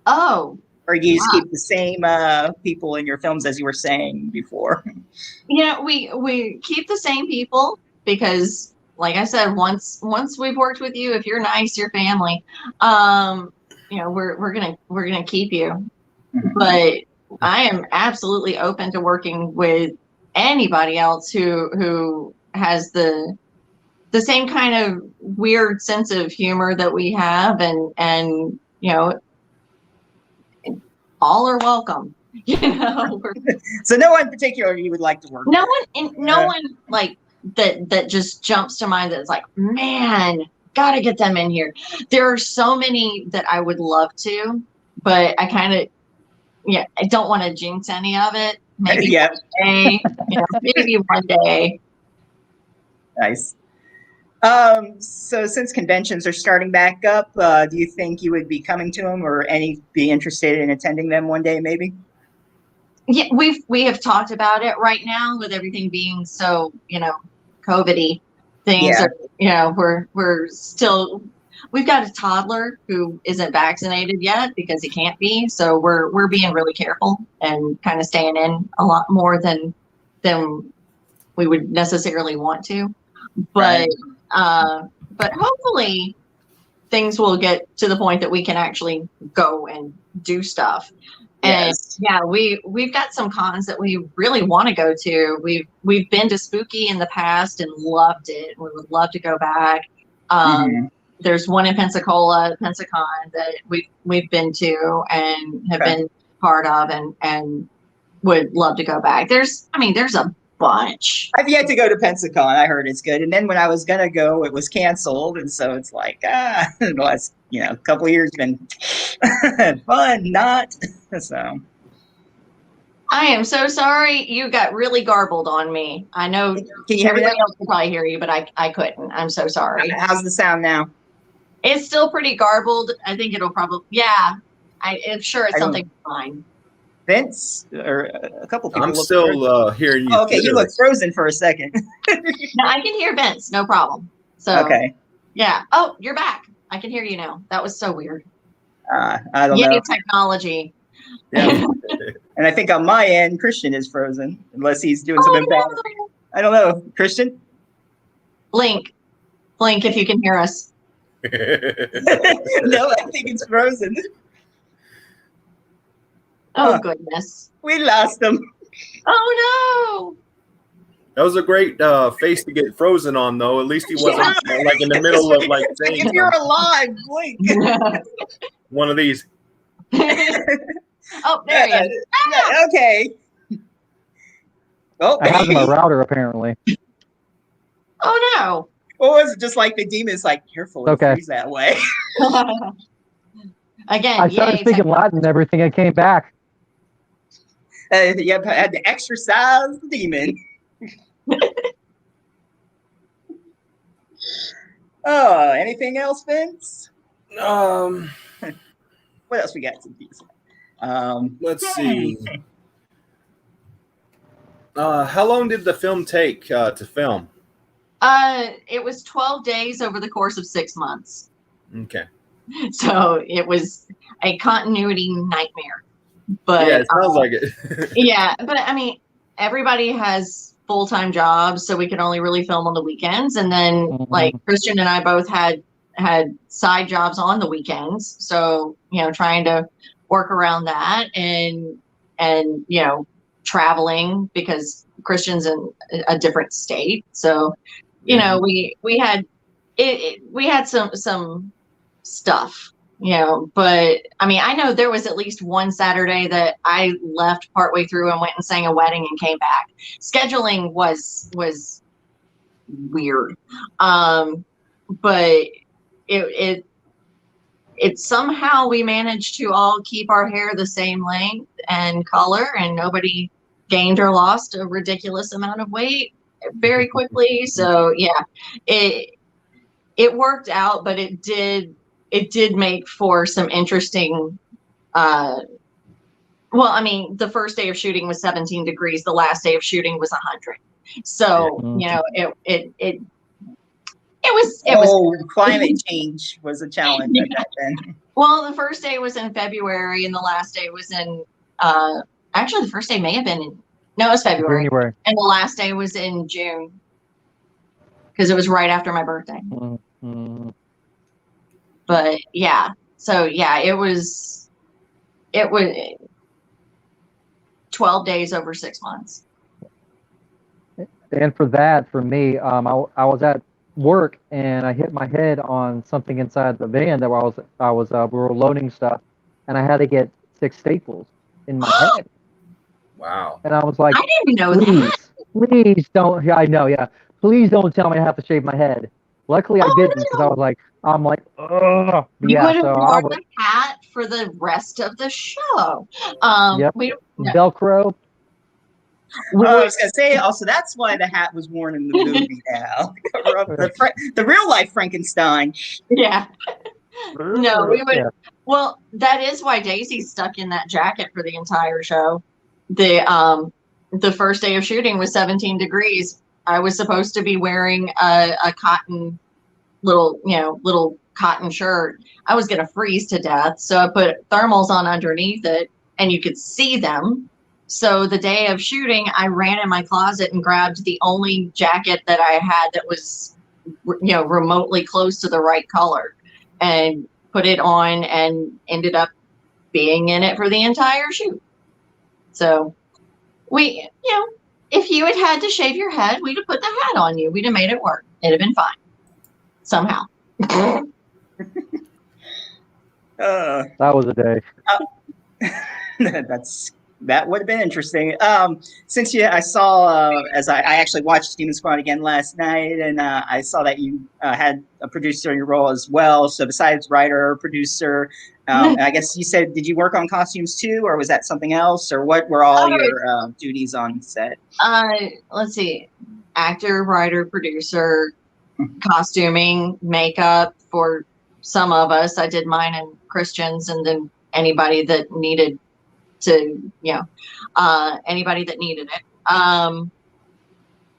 Oh. Or do you just keep the same people in your films as you were saying before? Yeah, we keep the same people because, like I said, once we've worked with you, if you're nice, you're family. We're gonna keep you. Mm-hmm. But I am absolutely open to working with anybody else who has the same kind of weird sense of humor that we have, and all are welcome. So no one in particular you would like to work with? No one like that just jumps to mind that's like, man, gotta get them in here. There are so many that I would love to, but I kind of I don't want to jinx any of it. Maybe one day, maybe one day. Nice. So since conventions are starting back up, do you think you would be coming to them or be interested in attending them one day, maybe? Yeah, we have talked about it right now with everything being so, COVID-y things. Yeah. We've got a toddler who isn't vaccinated yet because he can't be. So we're being really careful and kind of staying in a lot more than we would necessarily want to. But but hopefully things will get to the point that we can actually go and do stuff. And we've got some cons that we really want to go to. We've been to Spooky in the past and loved it. We would love to go back. There's one in Pensacola, Pensacon, that we've been to and have been part of and would love to go back. There's a bunch. I've yet to go to Pensacon. I heard it's good. And then when I was going to go, it was canceled. And so it's like, the last, couple of years been fun, not. So. I am so sorry. You got really garbled on me. I know Can you everybody else can probably hear you, but I couldn't. I'm so sorry. How's the sound now? It's still pretty garbled. I think it'll probably, I'm sure it's something fine. Vince, or a couple people. I'm still hearing you. Okay, you look frozen for a second. No, I can hear Vince, no problem. So okay. Yeah. Oh, you're back. I can hear you now. That was so weird. I don't know. Technology. Yeah. And I think on my end, Christian is frozen, unless he's doing something bad. I don't know. Christian? Blink, if you can hear us. No, I think it's frozen. Oh, goodness. We lost him. Oh, no. That was a great face to get frozen on, though. At least he wasn't like in the middle of like saying. If you're alive, blink. One of these. Oh, there he is. Okay. Oh, I have my router apparently. Oh no. Or was it just like the demon's like, careful, it freeze that way? Again, I started speaking Latin and everything and came back. You had to exercise the demon. Oh, anything else, Vince? Um, What else we got to do? let's see. How long did the film take to film? It was 12 days over the course of 6 months. Okay. So it was a continuity nightmare. But Yeah, it sounds like it. yeah, but I mean, everybody has full-time jobs, so we could only really film on the weekends. And then like Christian and I both had side jobs on the weekends. So, trying to work around that and traveling because Christian's in a different state. So, we had we had some stuff, but I mean, I know there was at least one Saturday that I left partway through and went and sang a wedding and came back. Scheduling was weird. But it somehow we managed to all keep our hair the same length and color, and nobody gained or lost a ridiculous amount of weight very quickly. So yeah, it worked out, but it did make for some interesting, well, I mean, the first day of shooting was 17 degrees. The last day of shooting was 100. So, it was climate change was a challenge back then. Well, the first day was in February and the last day was in, actually the first day may have been it was February. January. And the last day was in June because it was right after my birthday. Mm-hmm. But yeah, so yeah, it was 12 days over 6 months. And for me, I was at work and I hit my head on something inside the van that we were loading stuff, and I had to get 6 staples in my head. Wow. And I was like, I didn't know that. Please don't. Yeah, I know. Yeah. Please don't tell me I have to shave my head. Luckily, I didn't because I was like, ugh. You would have worn the hat for the rest of the show. Yep. Velcro. I was going to say, also, that's why the hat was worn in the movie now. Cover up the real life Frankenstein. Yeah. No, we would. Yeah. Well, that is why Daisy's stuck in that jacket for the entire show. The first day of shooting was 17 degrees. I was supposed to be wearing a cotton little cotton shirt. I was going to freeze to death. So I put thermals on underneath it and you could see them. So the day of shooting, I ran in my closet and grabbed the only jacket that I had that was, remotely close to the right color and put it on and ended up being in it for the entire shoot. So we, if you had to shave your head, we'd have put the hat on you. We'd have made it work. It'd have been fine. Somehow. That was a day. That would have been interesting. Since I saw, as I actually watched Demon Squad again last night, and I saw that you had a producer in your role as well. So besides writer, producer, I guess you said, did you work on costumes too, or was that something else, or what were all your duties on set? Let's see, actor, writer, producer, costuming, makeup for some of us. I did mine and Christian's, and then anybody that needed to, anybody that needed it.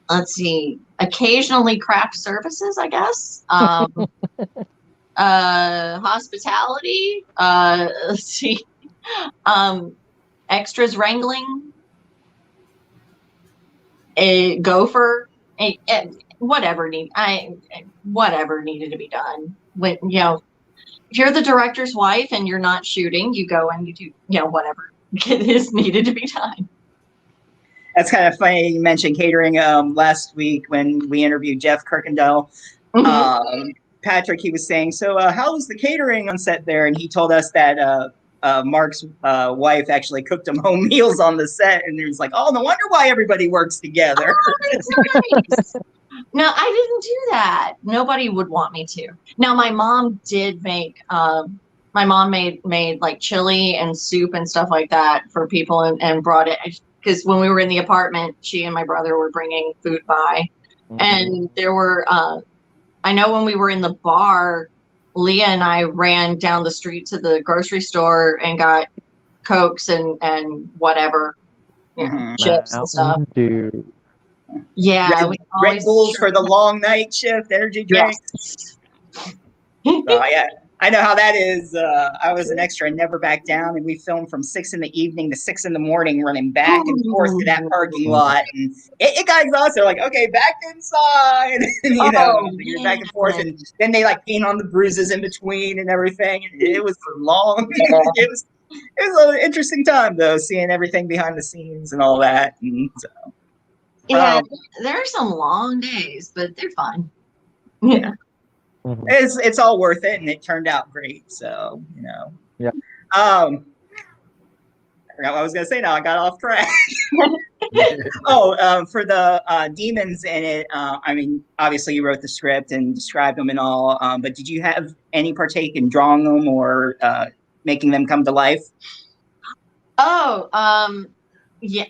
Let's see, occasionally craft services, I guess. Hospitality, let's see, extras wrangling, a gopher, whatever needed to be done. When, if you're the director's wife and you're not shooting, you go and you do, whatever is needed to be done. That's kind of funny. You mentioned catering last week when we interviewed Jeff Kirkendall. Mm-hmm. Patrick, he was saying, so how was the catering on set there? And he told us that Mark's wife actually cooked him home meals on the set. And he was like, oh, no wonder why everybody works together. Oh, that's nice. No, I didn't do that. Nobody would want me to. Now, my mom did make, my mom made like chili and soup and stuff like that for people and brought it. Because when we were in the apartment, she and my brother were bringing food by. Mm-hmm. And there were, I know when we were in the bar, Leah and I ran down the street to the grocery store and got Cokes and whatever, chips and stuff. Mountain Dew. Yeah, Red, we Red always Bulls for the long night shift, energy drinks. Yes. Oh yeah, I know how that is. I was an extra in Never Back Down, and we filmed from 6 in the evening to 6 in the morning, running back and forth to that parking lot, and it got exhausted. Like, okay, back inside, you're back and forth, and then they like paint on the bruises in between and everything. And it was long. it was an interesting time though, seeing everything behind the scenes and all that. And so, Yeah, there are some long days, but they're fun. Yeah. It's all worth it, and it turned out great. So Yeah. I forgot what I was gonna say. Now I got off track. For the demons in it, I mean, obviously you wrote the script and described them and all, but did you have any partake in drawing them or making them come to life? Yeah,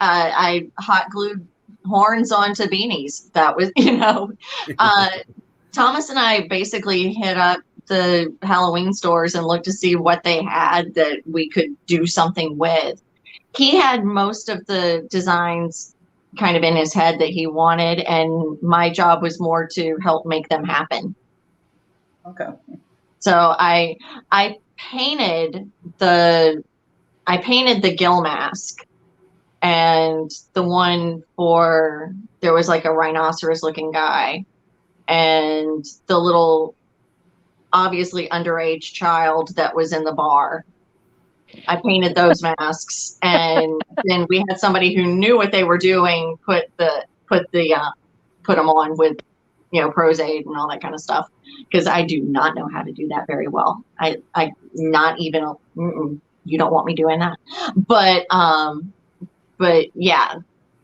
I hot glued horns onto beanies. That was, Thomas and I basically hit up the Halloween stores and looked to see what they had that we could do something with. He had most of the designs kind of in his head that he wanted, and my job was more to help make them happen. Okay. So I painted the gill mask, and the one for, there was like a rhinoceros looking guy, and the little obviously underage child that was in the bar. I painted those masks, and then we had somebody who knew what they were doing put them on with pros aid and all that kind of stuff, because I do not know how to do that very well. I not even you don't want me doing that, but yeah,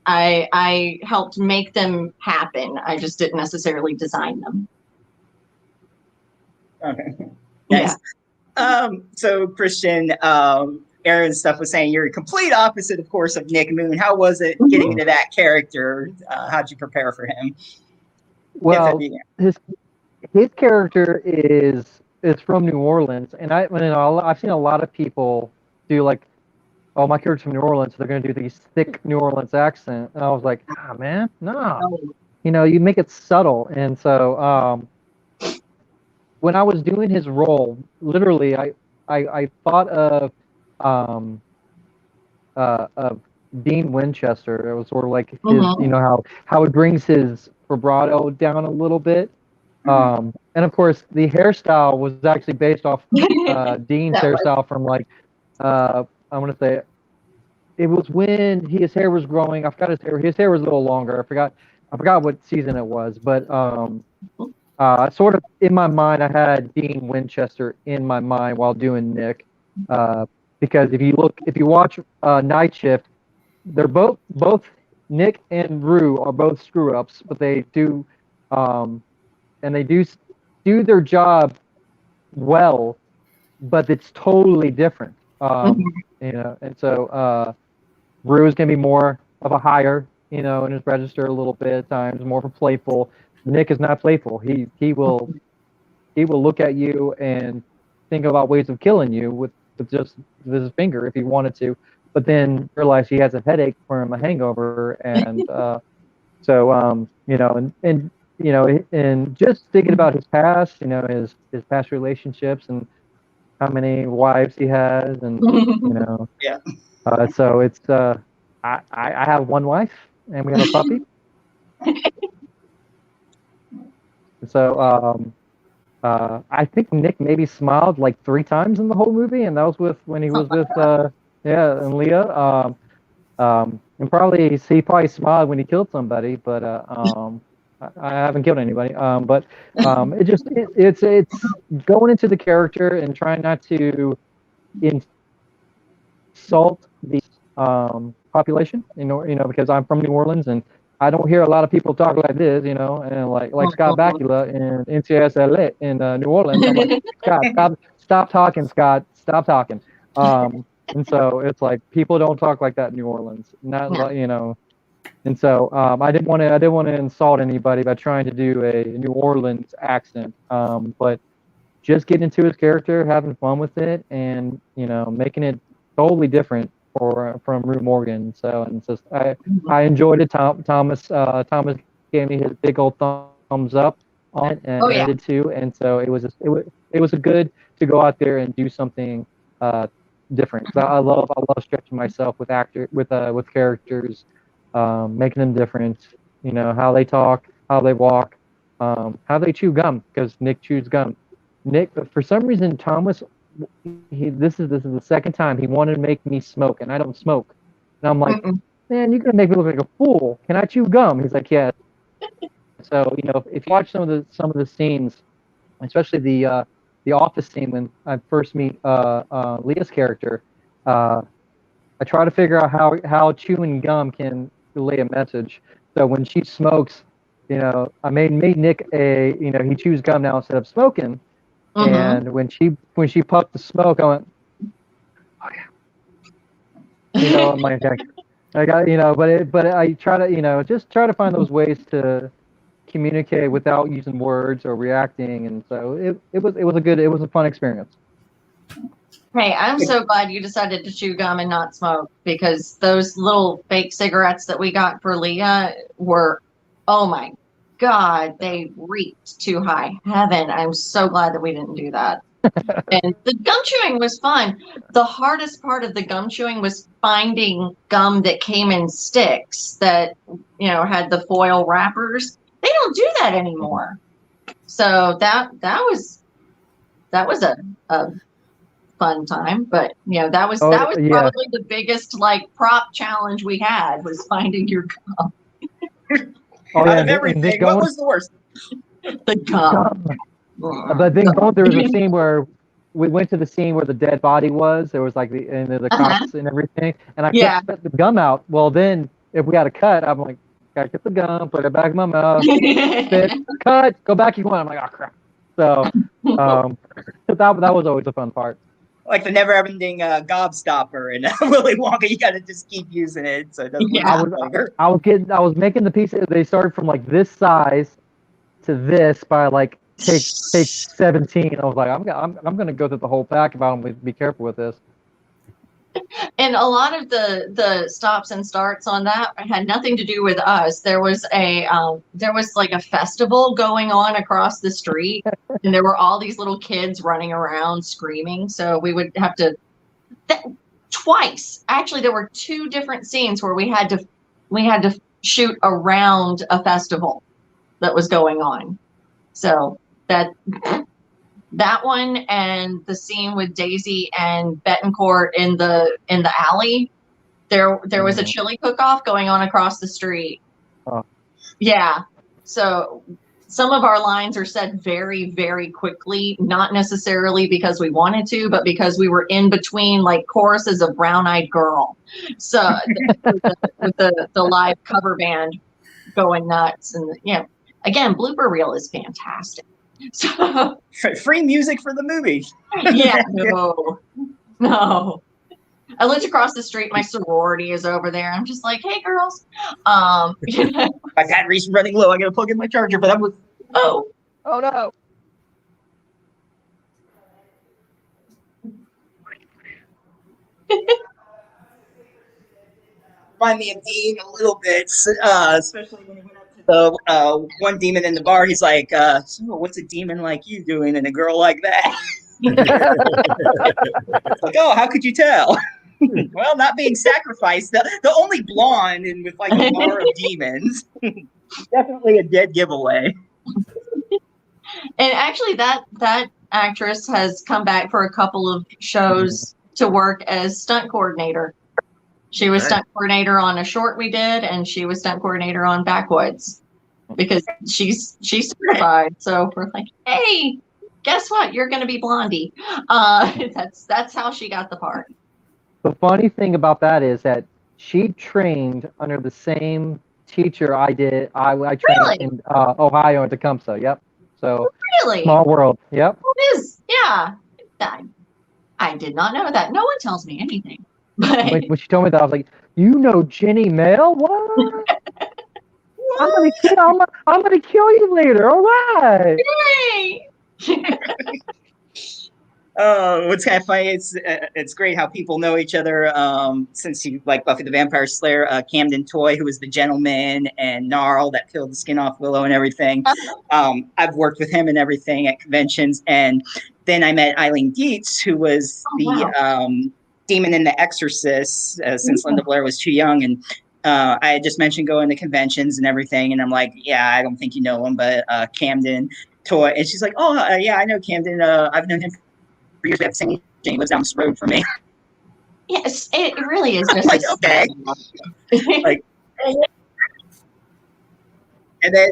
I helped make them happen. I just didn't necessarily design them. Okay. Nice. Yeah. So Christian, Erin's stuff was saying you're a complete opposite, of course, of Nick Moon. How was it getting into that character? How'd you prepare for him? Well, his character is from New Orleans, and I've seen a lot of people do like, oh, my character's from New Orleans, so they're going to do these thick New Orleans accent. And I was like, man, no. You make it subtle. And so when I was doing his role, literally, I thought of Dean Winchester. It was sort of like his, how it brings his vibrato down a little bit. And of course, the hairstyle was actually based off Dean's hairstyle from like, I want to say, it was when his hair was growing. I forgot his hair. His hair was a little longer. I forgot what season it was. But sort of in my mind, I had Dean Winchester in my mind while doing Nick, because if you watch Night Shift, they're both Nick and Rue are both screw ups, but they do and they do their job well, but it's totally different. And so Rue is going to be more of a higher, in his register a little bit at times, more of a playful. Nick is not playful. He will look at you and think about ways of killing you with just his finger if he wanted to, but then realize he has a headache from a hangover, and and just thinking about his past, his past relationships and how many wives he has, and yeah. So it's I have one wife and we have a puppy. So I think Nick maybe smiled like 3 times in the whole movie, and that was when he was with and Leah. And probably he probably smiled when he killed somebody, but I haven't killed anybody. But it's going into the character and trying not to insult the population, because I'm from New Orleans and I don't hear a lot of people talk like this, and like Scott Bakula in NCSLA in New Orleans. I'm like, Scott, stop talking, Scott, stop talking. And so it's like people don't talk like that in New Orleans. Not like And so I didn't want to insult anybody by trying to do a New Orleans accent, but just getting into his character, having fun with it, and making it totally different from Rue Morgan. So and just I enjoyed it. Thomas gave me his big old thumbs up on it, and Oh, yeah. I did too. And so it was a good to go out there and do something different. 'Cause I love stretching myself with characters, making them different. How they talk, how they walk, how they chew gum, because Nick chews gum. Nick, for some reason, Thomas, this is the second time he wanted to make me smoke, and I don't smoke. And I'm like, man, you're gonna make me look like a fool. Can I chew gum? He's like, yeah. So if you watch some of the scenes, especially the office scene when I first meet Leah's character, I try to figure out how chewing gum can relay a message. So when she smokes, I made Nick he chews gum now instead of smoking. And when she puffed the smoke, I went, oh yeah. I'm like, I got, but I try to, just try to find those ways to communicate without using words or reacting. And so it was a fun experience. Hey, I'm so glad you decided to chew gum and not smoke, because those little fake cigarettes that we got for Leah were, oh my God, they reeked to high heaven. I'm so glad that we didn't do that. And the gum chewing was fun. The hardest part of the gum chewing was finding gum that came in sticks that, had the foil wrappers. They don't do that anymore. So that was a fun time. But that was probably the biggest prop challenge we had, was finding your gum. Out of everything, what was the worst? The gum. But then there was a scene where we went to the scene where the dead body was. There was the cops and everything, and I kept the gum out. Well, then if we had a cut, I'm like, gotta get the gum, put it back in my mouth, spit, cut, go back. You want? I'm like, oh crap. So that was always a fun part. Like the never-ending gobstopper and Willy Wonka, you gotta just keep using it so it doesn't. I was making the pieces. They started from this size to this by take 17. I was like, I'm gonna go through the whole pack if I don't be careful with this. And a lot of the stops and starts on that had nothing to do with us. There was a festival going on across the street, and there were all these little kids running around screaming. So we would have to twice. Actually, there were 2 different scenes where we had to shoot around a festival that was going on. So that one, and the scene with Daisy and Betancourt in the alley, there was a chili cook-off going on across the street. Oh. Yeah. So some of our lines are said very, very quickly, not necessarily because we wanted to, but because we were in between choruses of Brown-Eyed Girl. So with the live cover band going nuts. And again, blooper reel is fantastic. So free music for the movie. Yeah, no. I looked across the street. My sorority is over there. I'm just like, hey, girls. My battery's running low. I gotta plug in my charger. But oh no. Remind me of Dean a little bit, especially when he went up to the one demon in the bar. He's like, so what's a demon like you doing and a girl like that? It's like, oh, how could you tell? Well, not being sacrificed. The only blonde and with a bar of demons. Definitely a dead giveaway. And actually, that actress has come back for a couple of shows to work as stunt coordinator. She was stunt coordinator on a short we did, and she was stunt coordinator on Backwoods, because she's certified. So we're like, hey, guess what? You're going to be Blondie. That's how she got the part. The funny thing about that is that she trained under the same teacher I did. I trained in Ohio in Tecumseh. Yep. So really small world. Yep. It is. Yeah. I did not know that. No one tells me anything. But when she told me that, I was like, You know Jenny Mail? What? I'm gonna kill you later. All right. Yay! Oh, what's kind of funny? It's great how people know each other. Since you like Buffy the Vampire Slayer, Camden Toy, who was the gentleman, and Gnarl that peeled the skin off Willow and everything. I've worked with him and everything at conventions, and then I met Eileen Dietz, who was demon in The Exorcist, since Linda Blair was too young, and I had just mentioned going to conventions and everything, and I'm like, yeah, I don't think you know him, but Camden Toy, and she's like, oh yeah, I know Camden. I've known him for years. We have the same. He lives down this road from me. Yes, it really is just Like, okay. Like, and then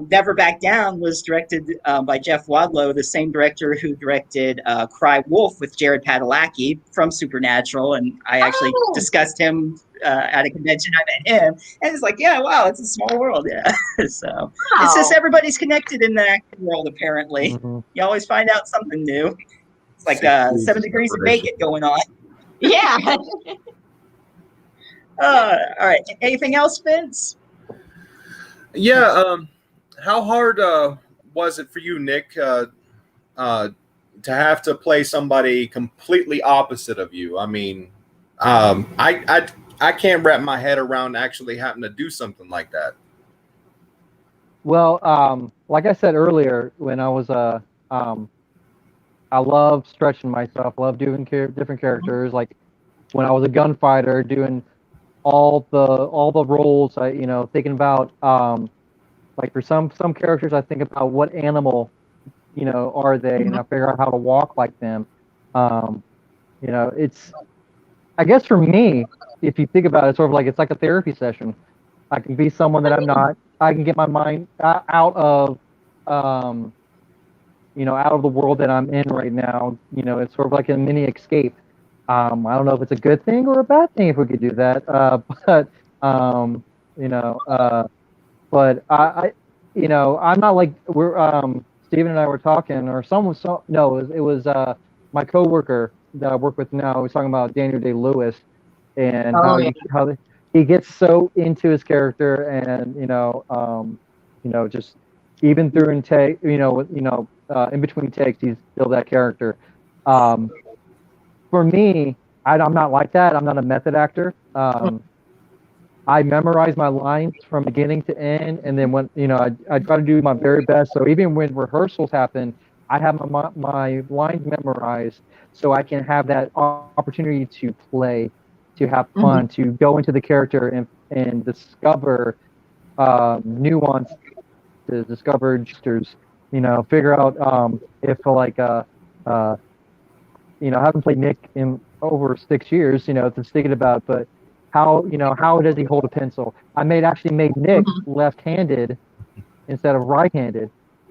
Never Back Down was directed by Jeff Wadlow, the same director who directed Cry Wolf with Jared Padalecki from Supernatural, and I actually discussed him at a convention. I met him, and it's like, yeah, wow, it's a small world, yeah. So it's just everybody's connected in the acting world. Apparently, you always find out something new. It's like 7 degrees of bacon going on. Yeah. All right. Anything else, Vince? Yeah. How hard was it for you, Nick, to have to play somebody completely opposite of you? I mean, I can't wrap my head around actually having to do something like that. Well, like I said earlier, when I was I love stretching myself. Love doing different characters. Like when I was a gunfighter, doing all the roles. I thinking about like for some characters, I think about what animal are they, and I figure out how to walk like them. It's, I guess for me, if you think about it, it's sort of like it's like a therapy session. I can be someone that I'm not. I can get my mind out of out of the world that I'm in right now. It's sort of like a mini escape. I don't know if it's a good thing or a bad thing if we could do that. But I'm not like Steven and I were talking, or someone. No, it was my coworker that I work with now. Was talking about Daniel Day-Lewis and how he gets so into his character, and just even through intake, in between takes, he's still that character. For me, I'm not like that. I'm not a method actor. I memorize my lines from beginning to end, and then when I try to do my very best. So even when rehearsals happen, I have my lines memorized, so I can have that opportunity to play, to have fun, to go into the character and discover nuance, to discover gestures. Figure out if like I haven't played Nick in over 6 years. Just thinking about, but how does he hold a pencil? I actually made Nick left-handed instead of right-handed.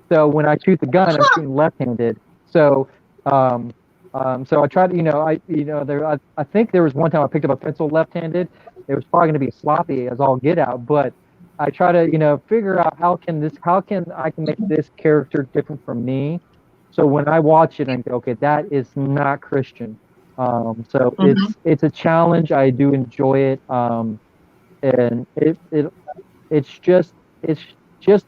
So when I shoot the gun, I'm shooting left-handed. So so I tried to I think there was one time I picked up a pencil left-handed. It was probably going to be sloppy as all get out, but I try to figure out how can I make this character different from me. So when I watch it, I go, okay, that is not Christian. So it's a challenge. I do enjoy it, and it's just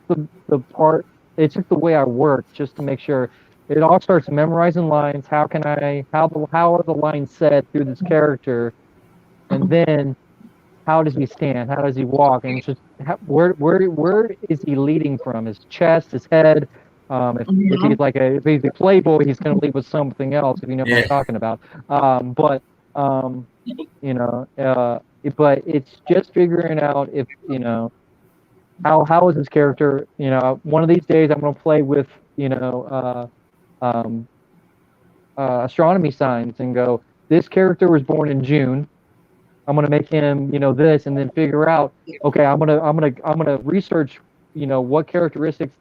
the part. It's just the way I work, just to make sure it all starts memorizing lines. How are the lines said through this character, and then how does he stand? How does he walk? And it's just where is he leading from? His chest, his head. If he's a playboy, he's going to lead with something else. If you know what I'm talking about. But it's just figuring out if how is his character. One of these days I'm going to play with astronomy signs and go, this character was born in June. I'm going to make him this, and then figure out, okay, I'm gonna research what characteristics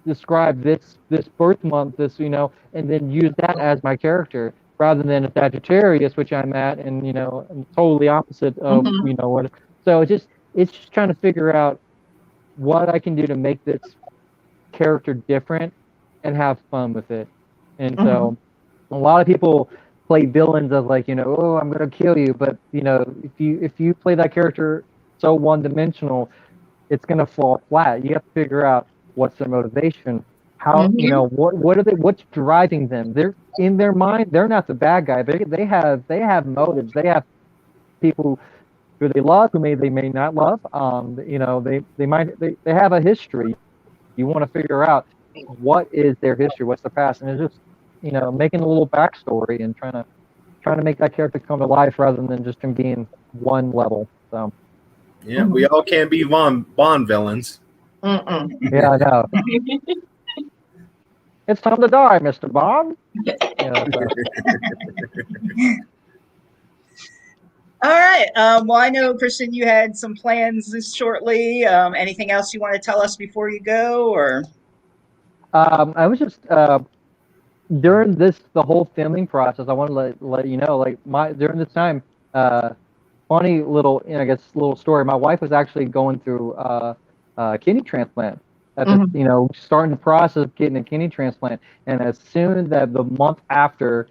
describe this birth month, and then use that as my character, rather than a Sagittarius, which I'm at, and I'm totally opposite of what. So it's just trying to figure out what I can do to make this character different and have fun with it. And so a lot of people play villains of like, oh, I'm gonna kill you, but if you play that character so one-dimensional, it's gonna fall flat. You have to figure out what's their motivation, how what are they, what's driving them. They're in their mind, they're not the bad guy. They have motives. They have people who they love, who they may not love. They have a history. You want to figure out what is their history, what's their past, and it's just making a little backstory and trying to make that character come to life rather than just him being one level. So yeah, we all can't be Bond villains. Mm-mm. yeah, I know. It's time to die, Mr. Bond. Yeah, so. All right. Well, I know, Christian, you had some plans this shortly. Anything else you want to tell us before you go, or? I was just during the whole filming process, I want to let you know, like during this time, funny little, I guess, little story. My wife was actually going through a kidney transplant at the, starting the process of getting a kidney transplant, and as soon as the month after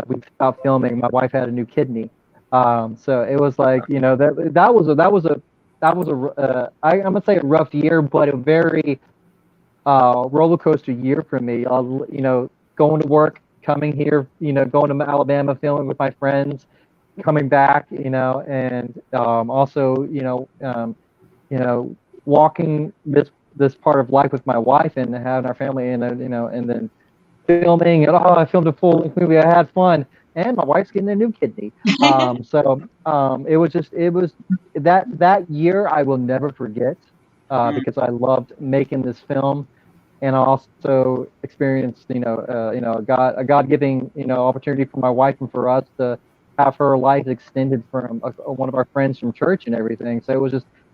we stopped filming, my wife had a new kidney. So it was like, that was a I'm gonna say a rough year, but a very roller coaster year for me. Going to work, coming here, going to Alabama, filming with my friends, coming back, and also, walking this part of life with my wife and having our family, and and then filming. And I filmed a full-length movie. I had fun, and my wife's getting a new kidney. It was that year I will never forget because I loved making this film. And I also experienced, a God-giving, opportunity for my wife and for us to have her life extended from one of our friends from church and everything. So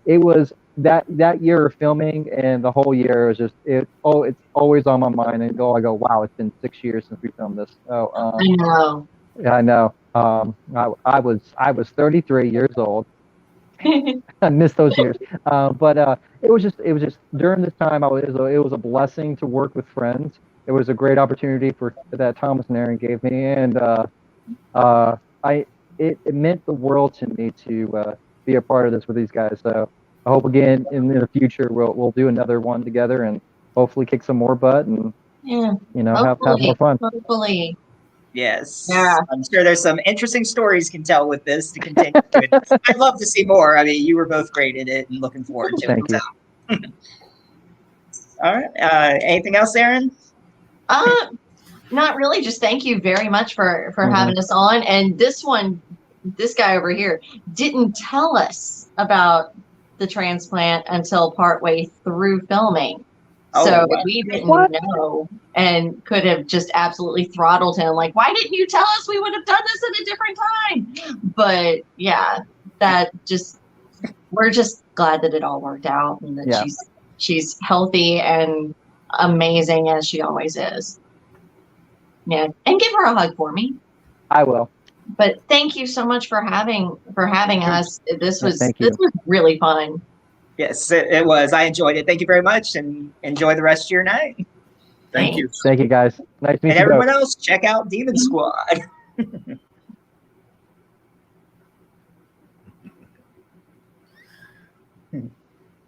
it was that year of filming, and the whole year was it's always on my mind. And I go, wow, it's been 6 years since we filmed this. So I know. yeah, I know. I was 33 years old. I missed those years, but it was just during this time it was a blessing to work with friends. It was a great opportunity that Thomas and Erin gave me, and it meant the world to me to be a part of this with these guys. So I hope again in the future we'll do another one together and hopefully kick some more butt and have more fun. Hopefully. Yes. Yeah. I'm sure there's some interesting stories you can tell with this to continue. I'd love to see more. I mean, you were both great in it, and looking forward to Thank it. you. All right. Anything else, Erin? Not really. Just thank you very much for having us on. And this guy over here didn't tell us about the transplant until partway through filming. So we didn't know and could have just absolutely throttled him. Like, why didn't you tell us? We would have done this at a different time. But yeah, we're just glad that it all worked out and that she's healthy and amazing as she always is. Yeah. And give her a hug for me. I will. But thank you so much for having us. This was really fun. Yes, it was. I enjoyed it. Thank you very much, and enjoy the rest of your night. Thank you. Thank you, guys. Nice to meet you. And everyone else, check out Demon Squad.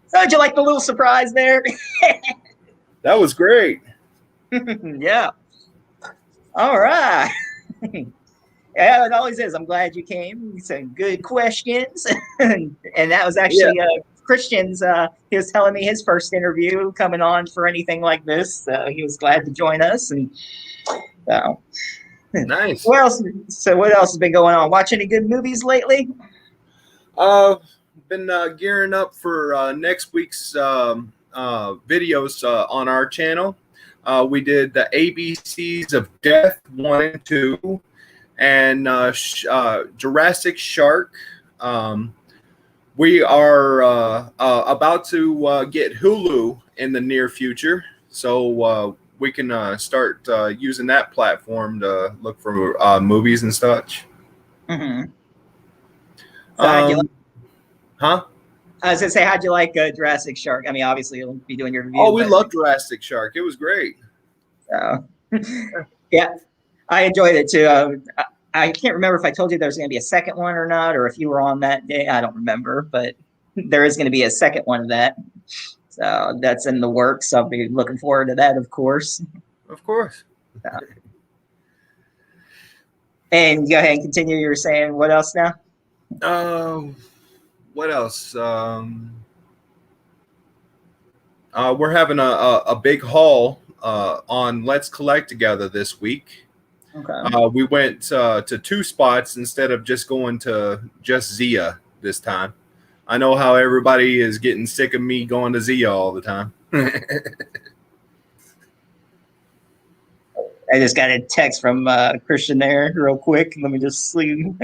So, did you like the little surprise there? That was great. Yeah. All right. Yeah, it always is. I'm glad you came. Some good questions. And that was actually Christian's. He was telling me his first interview coming on for anything like this. He was glad to join us. And nice. What else has been going on? Watch any good movies lately? Been gearing up for next week's videos on our channel. We did the ABCs of Death 1 and 2. And Jurassic Shark. We are about to get Hulu in the near future, so we can start using that platform to look for movies and such. Mm-hmm. So I was gonna say, how'd you like Jurassic Shark? I mean, obviously you'll be doing your review. Oh, we love Jurassic Shark. It was great. Yeah. I enjoyed it too. I can't remember if I told you there was going to be a second one or not, or if you were on that day. I don't remember, but there is going to be a second one of that. So that's in the works. I'll be looking forward to that, of course. Of course. And go ahead and continue. You were saying what else now? What else? We're having a big haul on Let's Collect Together this week. Okay. We went to 2 spots instead of just going to just Zia this time. I know how everybody is getting sick of me going to Zia all the time. I just got a text from Christian there real quick. Let me just sleep.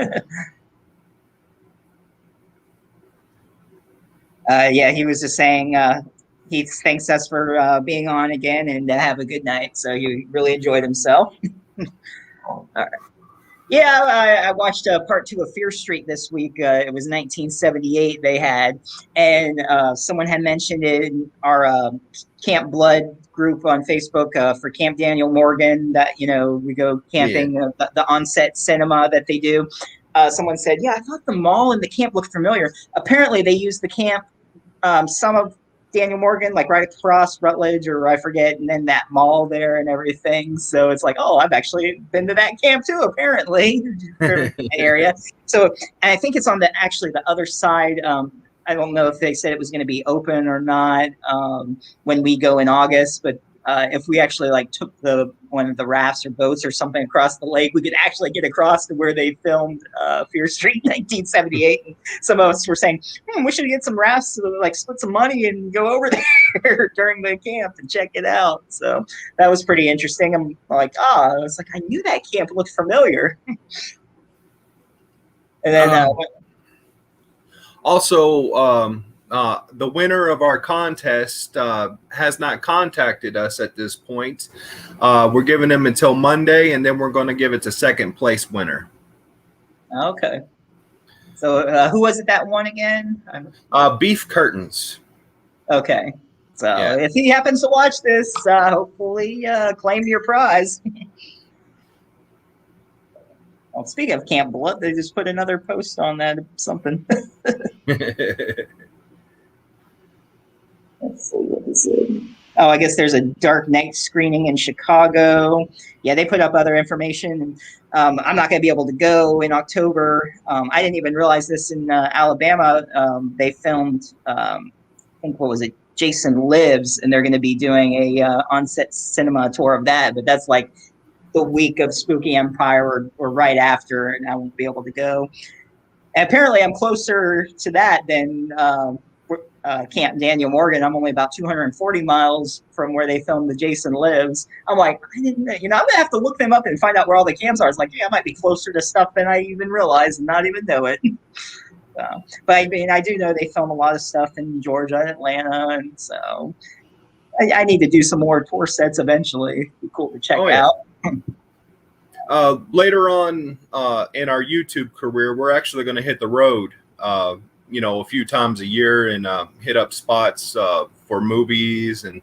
Yeah, he was just saying he thanks us for being on again and have a good night. So he really enjoyed himself. All right. Yeah, I watched part 2 of Fear Street this week. It was 1978 they had, and someone had mentioned it in our Camp Blood group on Facebook for Camp Daniel Morgan that, we go camping, the on-set cinema that they do. Someone said, yeah, I thought the mall and the camp looked familiar. Apparently they used the camp, some of Daniel Morgan, like right across Rutledge, or I forget, and then that mall there and everything. So it's like, oh, I've actually been to that camp too, apparently, area. So, and I think it's on the other side. I don't know if they said it was going to be open or not when we go in August, but if we actually took one of the rafts or boats or something across the lake, we could actually get across to where they filmed Fear Street 1978. And some of us were saying, we should get some rafts to split some money and go over there during the camp and check it out. So that was pretty interesting. I'm like, I was like, I knew that camp looked familiar. And then also, the winner of our contest has not contacted us at this point. We're giving them until Monday, and then we're going to give it to second place winner. Okay. So who was it that won again? Beef Curtains. Okay. So if he happens to watch this, hopefully claim your prize. Well, speaking of Camp Blood, they just put another post on that something. Let's see, what is it? Oh, I guess there's a Dark Knight screening in Chicago. Yeah, they put up other information. I'm not going to be able to go in October. I didn't even realize this in Alabama. They filmed, I think, what was it? Jason Lives, and they're going to be doing a on-set cinema tour of that. But that's like the week of Spooky Empire or right after, and I won't be able to go. And apparently, I'm closer to that than Camp Daniel Morgan. I'm only about 240 miles from where they filmed the Jason Lives. I'm like, I didn't know. I'm gonna have to look them up and find out where all the camps are. It's like, I might be closer to stuff than I even realize and not even know it. But I mean, I do know they film a lot of stuff in Georgia and Atlanta, and so I need to do some more tour sets eventually. It'd be cool to check out. Later on in our YouTube career, we're actually going to hit the road, a few times a year and hit up spots for movies and,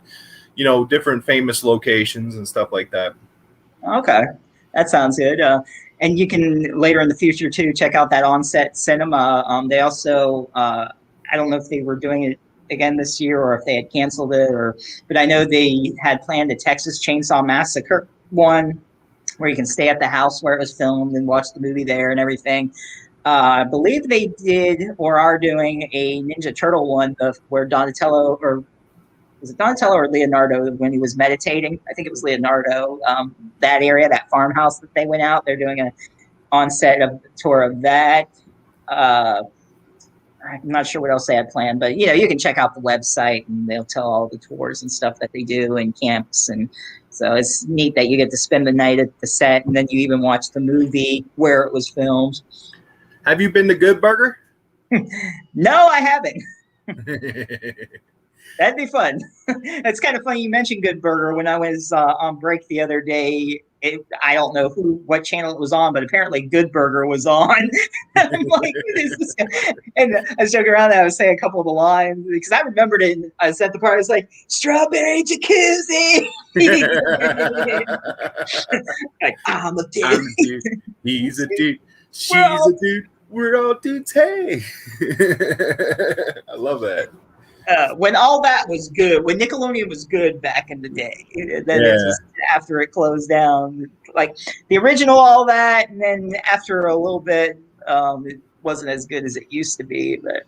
different famous locations and stuff like that. Okay. That sounds good. And you can later in the future too, check out that on-set cinema. They also, I don't know if they were doing it again this year or if they had canceled it but I know they had planned a Texas Chainsaw Massacre one where you can stay at the house where it was filmed and watch the movie there and everything. I believe they did or are doing a Ninja Turtle one where Donatello, or was it Donatello or Leonardo when he was meditating? I think it was Leonardo. That area, that farmhouse that they went out, they're doing an on-set tour of that. I'm not sure what else they had planned, but you can check out the website and they'll tell all the tours and stuff that they do and camps, and so it's neat that you get to spend the night at the set and then you even watch the movie where it was filmed. Have you been to Good Burger? No, I haven't. That'd be fun. It's kind of funny you mentioned Good Burger. When I was on break the other day, I don't know what channel it was on, but apparently Good Burger was on. I'm like, what is this guy? And I was joking around. I was saying a couple of the lines because I remembered it. And I was at the party. I was like, strawberry jacuzzi. Like, I'm a dude. I'm a dude. He's a dude. She's a dude. We're all dudes. Hey. I love that. When all that was good, when Nickelodeon was good back in the day, then it was after it closed down, like the original All That, and then after a little bit, it wasn't as good as it used to be. But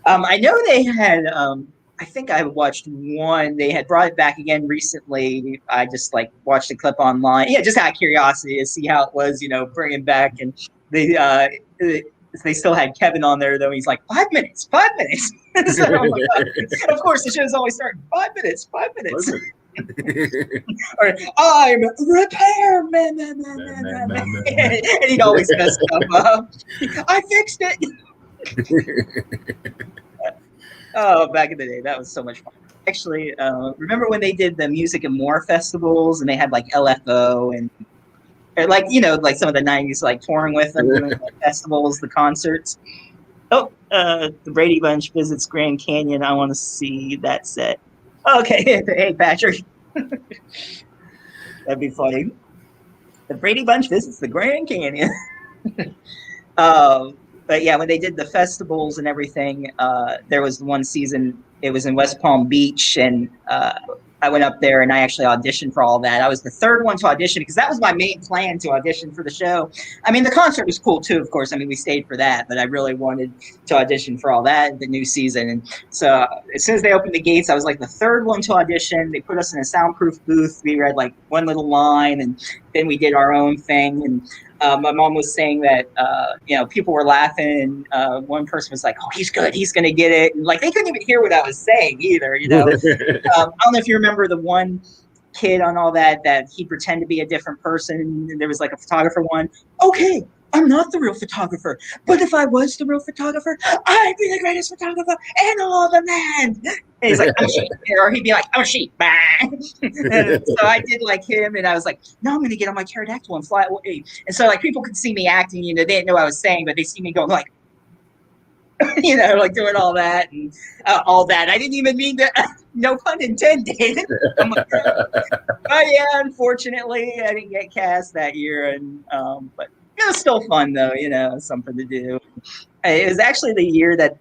I know they had, I think I watched one. They had brought it back again recently. I just like watched a clip online, just out of curiosity to see how it was, bring it back, and they still had Kevin on there, though. He's like, 5 minutes. So, of course, the show's always starting 5 minutes. Or I'm repairman. And he'd always mess up. I fixed it. Oh, back in the day, that was so much fun. Actually, remember when they did the Music and More festivals and they had like LFO and like some of the 90s, like touring with them, doing the festivals, the concerts. Oh, the Brady Bunch visits Grand Canyon. I want to see that set. Okay, hey Patrick, that'd be funny. The Brady Bunch visits the Grand Canyon. But yeah, when they did the festivals and everything, there was one season. It was in West Palm Beach, and I went up there and I actually auditioned for all that. I was the third one to audition because that was my main plan, to audition for the show. I mean, the concert was cool too, of course. I mean, we stayed for that, but I really wanted to audition for all that, the new season. And so as soon as they opened the gates, I was like the third one to audition. They put us in a soundproof booth. We read like one little line, and then we did our own thing. And my mom was saying that, people were laughing. And one person was like, oh, he's good. He's going to get it. And like, they couldn't even hear what I was saying either, I don't know if you remember the one kid on all that he'd pretend to be a different person. There was like a photographer one. Okay, I'm not the real photographer, but if I was the real photographer, I'd be the greatest photographer in all the land. And he's like, I'm a sheep. Or he'd be like, I'm a sheep. And so I did like him, and I was like, no, I'm going to get on my pterodactyl and fly away. And so like people could see me acting, they didn't know what I was saying, but they see me going like, like doing all that and all that. I didn't even mean to, no pun intended. But yeah, unfortunately, I didn't get cast that year. And but it was still fun though, something to do. It was actually the year that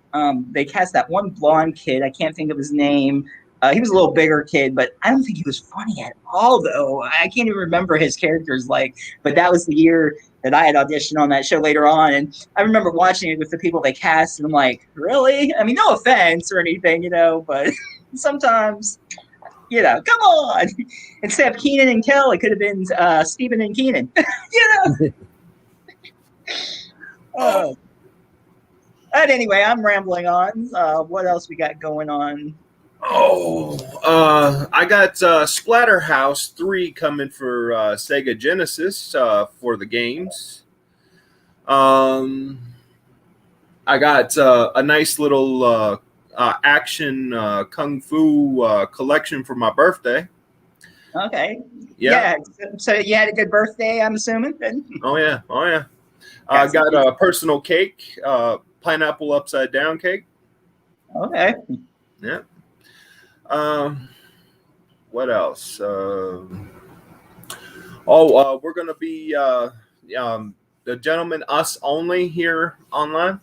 they cast that one blonde kid. I can't think of his name. He was a little bigger kid, but I don't think he was funny at all, though. I can't even remember his characters but that was the year that I had auditioned on that show later on. And I remember watching it with the people they cast, and I'm like, really? I mean, no offense or anything, but sometimes, come on. Instead of Keenan and Kel, it could have been Stephen and Keenan, But anyway, I'm rambling on. What else we got going on? I got Splatterhouse 3 coming for Sega Genesis for the games. I got a nice little action kung fu collection for my birthday. Okay. Yeah. So you had a good birthday, I'm assuming. Oh yeah. I got a personal cake, pineapple upside down cake. Okay. Yeah. What else? We're going to be the gentleman us only here online.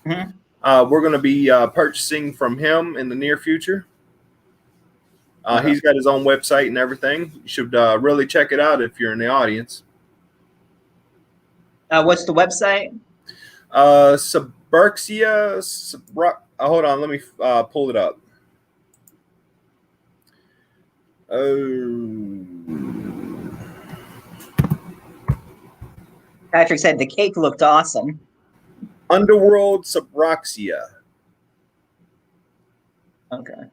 Mm-hmm. We're going to be purchasing from him in the near future. Okay. He's got his own website and everything. You should really check it out if you're in the audience. What's the website? Suburxia. Hold on, let me pull it up. Patrick said the cake looked awesome. Underworld Suburxia. Okay.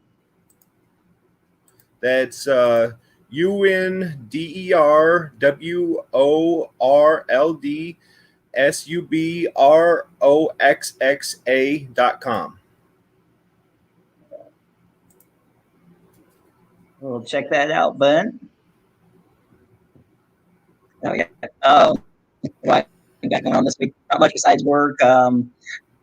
That's UNDERWORLDSUBROXXA.com. We'll check that out, bud. Oh yeah. What I got going on this week? Not much besides work.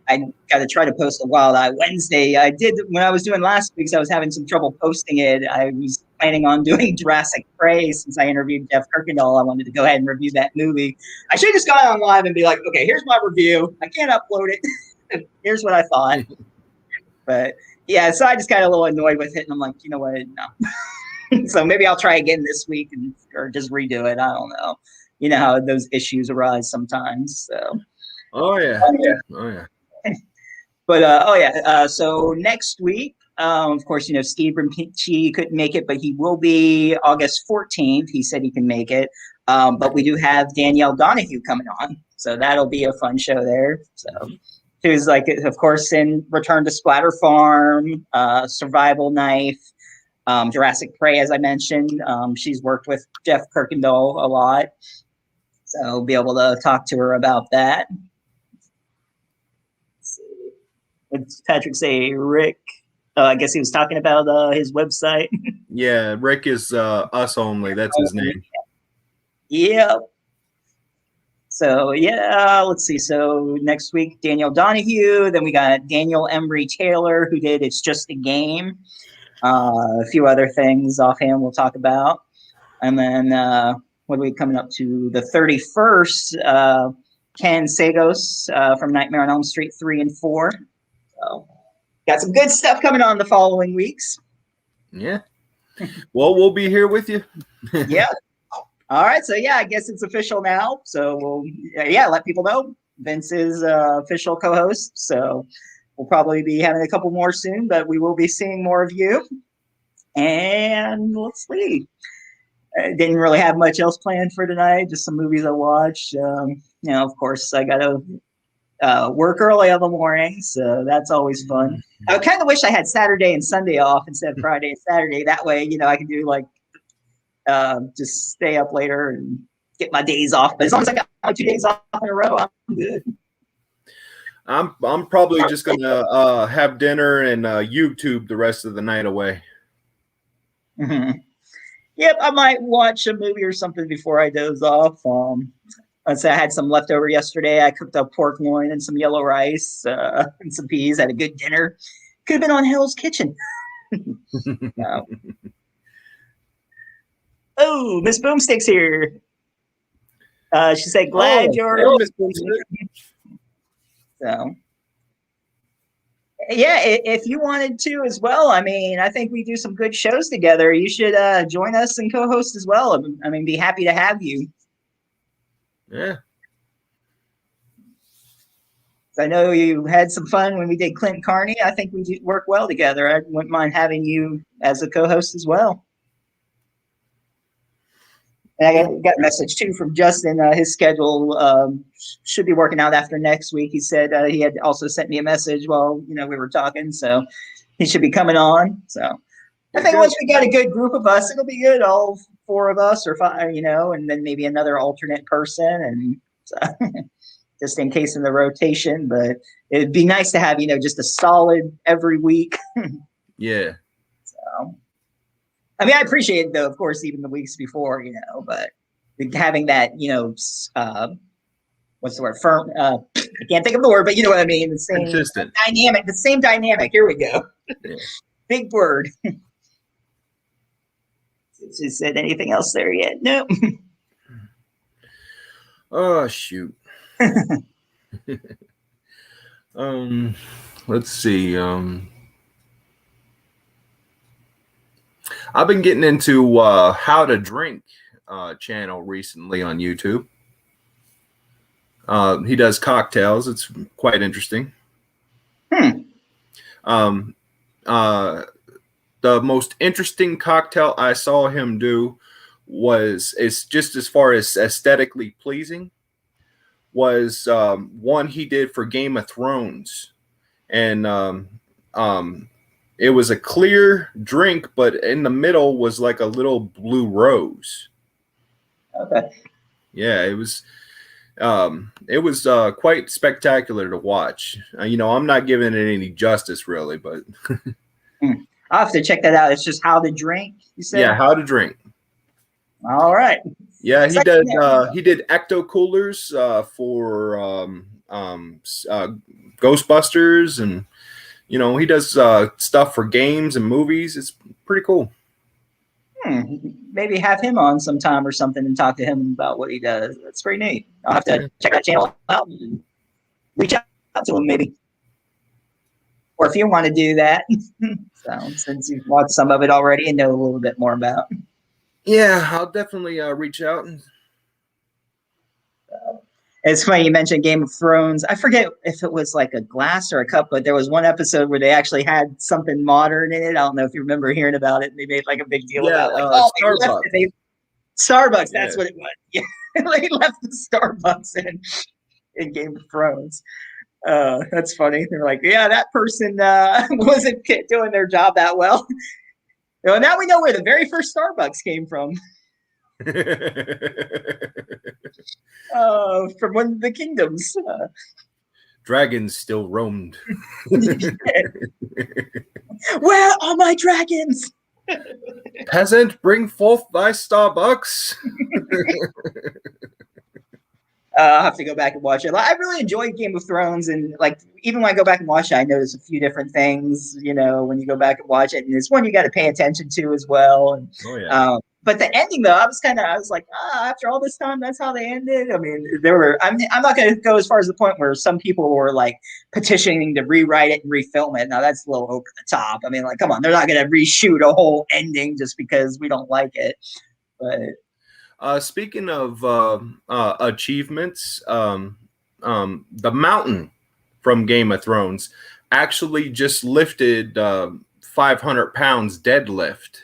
I got to try to post a Wild Eye Wednesday. I did when I was doing last week's. I was having some trouble posting it. I was planning on doing Jurassic Prey since I interviewed Jeff Kirkendall. I wanted to go ahead and review that movie. I should have just gone on live and be like, okay, here's my review. I can't upload it. Here's what I thought. But yeah, so I just got a little annoyed with it, and I'm like, you know what? No. So maybe I'll try again this week or just redo it. I don't know. You know how those issues arise sometimes. So. Oh yeah. But so next week, of course, Steve Rimpeachy couldn't make it, but he will be August 14th. He said he can make it. But we do have Danielle Donahue coming on, so that'll be a fun show there. So who's like, of course, in Return to Splatter Farm, Survival Knife, Jurassic Prey, as I mentioned. She's worked with Jeff Kirkendall a lot, so I'll be able to talk to her about that. What did Patrick say? Rick? I guess he was talking about his website. Yeah, Rick is us only. That's his name. Yep. So yeah, let's see. So next week, Danielle Donahue. Then we got Daniel Embry Taylor, who did It's Just a Game. A few other things offhand we'll talk about. And then what are we coming up to? The 31st, Ken Sagos from Nightmare on Elm Street 3 and 4. So got some good stuff coming on the following weeks. Yeah. Well, we'll be here with you. Yeah. All right. So yeah, I guess it's official now. So we'll let people know Vince is official co-host. So we'll probably be having a couple more soon, but we will be seeing more of you. And let's see. I didn't really have much else planned for tonight. Just some movies I watched. Of course, I got to work early in the morning, so that's always fun. I kind of wish I had Saturday and Sunday off instead of Friday and Saturday. That way, I can do just stay up later and get my days off. But as long as I got my 2 days off in a row, I'm good. I'm probably just gonna have dinner and YouTube the rest of the night away. Mm-hmm. Yep, I might watch a movie or something before I doze off. Let's say I had some leftover yesterday. I cooked up pork loin and some yellow rice and some peas. Had a good dinner. Could have been on Hell's Kitchen. Oh, Miss Boomstick's here. She said, "Glad you're." Miss Boomstick. So, yeah, if you wanted to as well, I think we do some good shows together. You should join us and co-host as well. Be happy to have you. Yeah. I know you had some fun when we did Clint Carney. I think we work well together. I wouldn't mind having you as a co-host as well. And I got a message too from Justin. His schedule should be working out after next week. He said he had also sent me a message while we were talking, so he should be coming on. So I think once we got a good group of us, it'll be good. All 4 of us or 5, and then maybe another alternate person, and so, just in case in the rotation. But it'd be nice to have just a solid every week. Yeah. So. I appreciate it, though, of course, even the weeks before, but having that, what's the word? Firm. I can't think of the word, but you know what I mean. The same consistent dynamic. The same dynamic. Here we go. Yeah. Big word. Has said anything else there yet? No. Oh shoot. Let's see. I've been getting into How to Drink channel recently on YouTube. He does cocktails. It's quite interesting. The most interesting cocktail I saw him do is just as far as aesthetically pleasing was one he did for Game of Thrones, and it was a clear drink, but in the middle was like a little blue rose. Okay. Yeah, it was quite spectacular to watch. I'm not giving it any justice really, but I'll have to check that out. It's just How to Drink, you said? Yeah, How to Drink. All right. Yeah, he Second, did. He did ecto coolers for Ghostbusters, and he does stuff for games and movies. It's pretty cool. Maybe have him on sometime or something and talk to him about what he does. That's pretty neat. I'll have to check that channel out and reach out to him maybe. Or if you want to do that, so since you've watched some of it already and know a little bit more about. Yeah, I'll definitely reach out. It's funny you mentioned Game of Thrones. I forget if it was like a glass or a cup, but there was one episode where they actually had something modern in it. I don't know if you remember hearing about it. They made like a big deal about like, Starbucks. Starbucks, that's what it was. Yeah, they left the Starbucks in Game of Thrones. That's funny. They're like, yeah, that person wasn't doing their job that well. Now we know where the very first Starbucks came from. From one of the kingdoms. Dragons still roamed. Where are my dragons? Peasant, bring forth thy Starbucks. I'll have to go back and watch it. I really enjoyed Game of Thrones, and like even when I go back and watch it, I notice a few different things. When you go back and watch it, and it's one you got to pay attention to as well. And, but the ending, though, I was like, after all this time, that's how they ended. I mean, I'm not going to go as far as the point where some people were like petitioning to rewrite it and refilm it. Now that's a little over the top. I mean, like, come on, they're not going to reshoot a whole ending just because we don't like it. But speaking of achievements, the Mountain from Game of Thrones actually just lifted 500 pounds deadlift.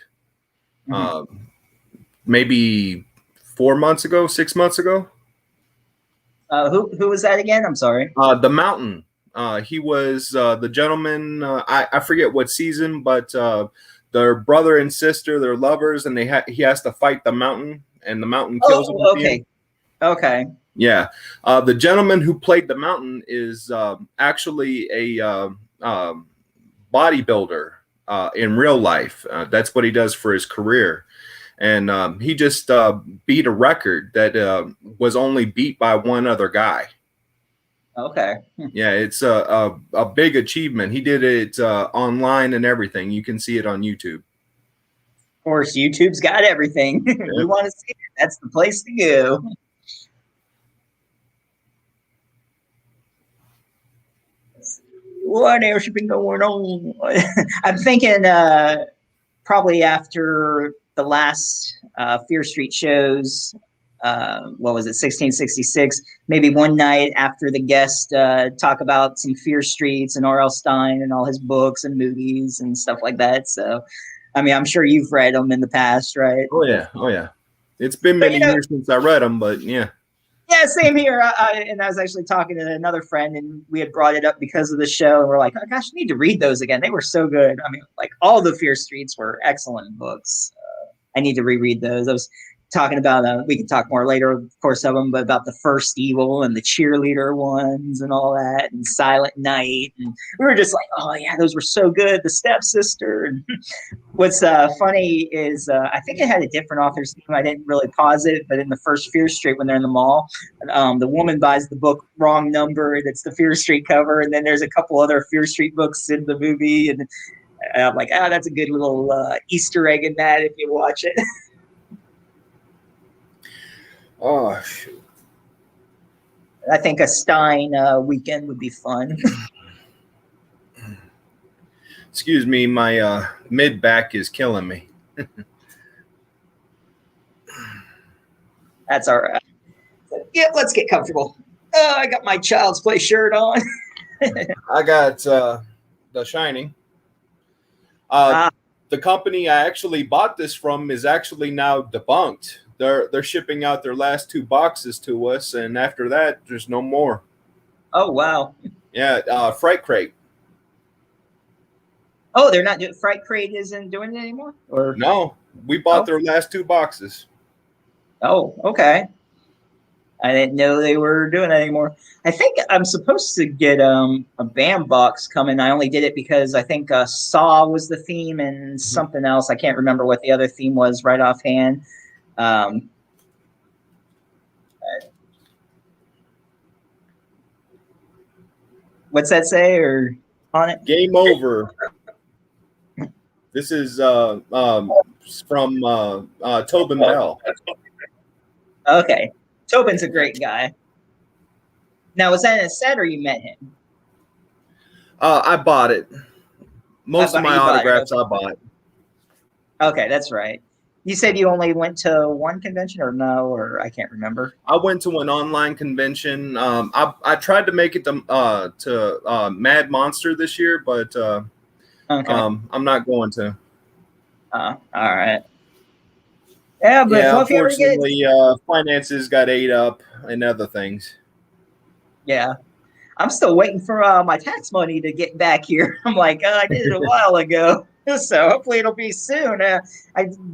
Maybe 4 months ago, 6 months ago. Who was that again? I'm sorry. The Mountain. He was the gentleman. I forget what season, but their brother and sister, they're lovers, and he has to fight the Mountain, and the Mountain kills him. Okay. Yeah. The gentleman who played the Mountain is actually a bodybuilder in real life. That's what he does for his career. And he just beat a record that was only beat by one other guy. Okay. Yeah, it's a big achievement. He did it online and everything. You can see it on YouTube. Of course, YouTube's got everything. Yep. You want to see it, that's the place to go. What else has been going on? I'm thinking probably after the last Fear Street shows, what was it, 1666, maybe one night after the guest talk about some Fear Streets and R.L. Stine and all his books and movies and stuff like that. So, I mean, I'm sure you've read them in the past, right? Oh, yeah. It's been many years since I read them, but yeah. Yeah, same here. And I was actually talking to another friend, and we had brought it up because of the show. And we're like, oh, gosh, I need to read those again. They were so good. I mean, like all the Fear Streets were excellent books. I need to reread those. I was talking about, we can talk more later, of course, of them, but about the First Evil and the cheerleader ones and all that, and Silent Night. And we were just like, oh, yeah, those were so good. The Stepsister. And what's funny is I think it had a different author's name. I didn't really pause it, but in the first Fear Street, when they're in the mall, the woman buys the book wrong number, and it's the Fear Street cover. And then there's a couple other Fear Street books in the movie. And I'm like, that's a good little Easter egg in that if you watch it. Oh, shoot. I think a Stein weekend would be fun. Excuse me, my mid back is killing me. That's all right. Yeah, let's get comfortable. I got my Child's Play shirt on. I got The Shining. The company I actually bought this from is actually now debunked. They're shipping out their last 2 boxes to us, and after that, there's no more. Oh, wow. Yeah, Fright Crate. Oh, they're not doing Fright Crate isn't doing it anymore? Or no, we bought their last 2 boxes. Oh, okay. I didn't know they were doing that anymore. I think I'm supposed to get a BAM box coming. I only did it because I think Saw was the theme and something else. I can't remember what the other theme was right offhand. What's that say or on it? Game over. This is from Tobin Bell. Okay. Tobin's a great guy. Now, was that in a set or you met him? I bought it. Most of my You bought it, autographs okay. I bought. Okay, that's right. You said you only went to one convention or no, or I can't remember. I went to an online convention. I tried to make it to Mad Monster this year, but Okay. I'm not going to. All right. Yeah, but Yeah, well, if you ever get it, unfortunately, finances got ate up and other things. yeah. I'm still waiting for my tax money to get back here. I'm like, I did it a while ago. So hopefully it'll be soon. I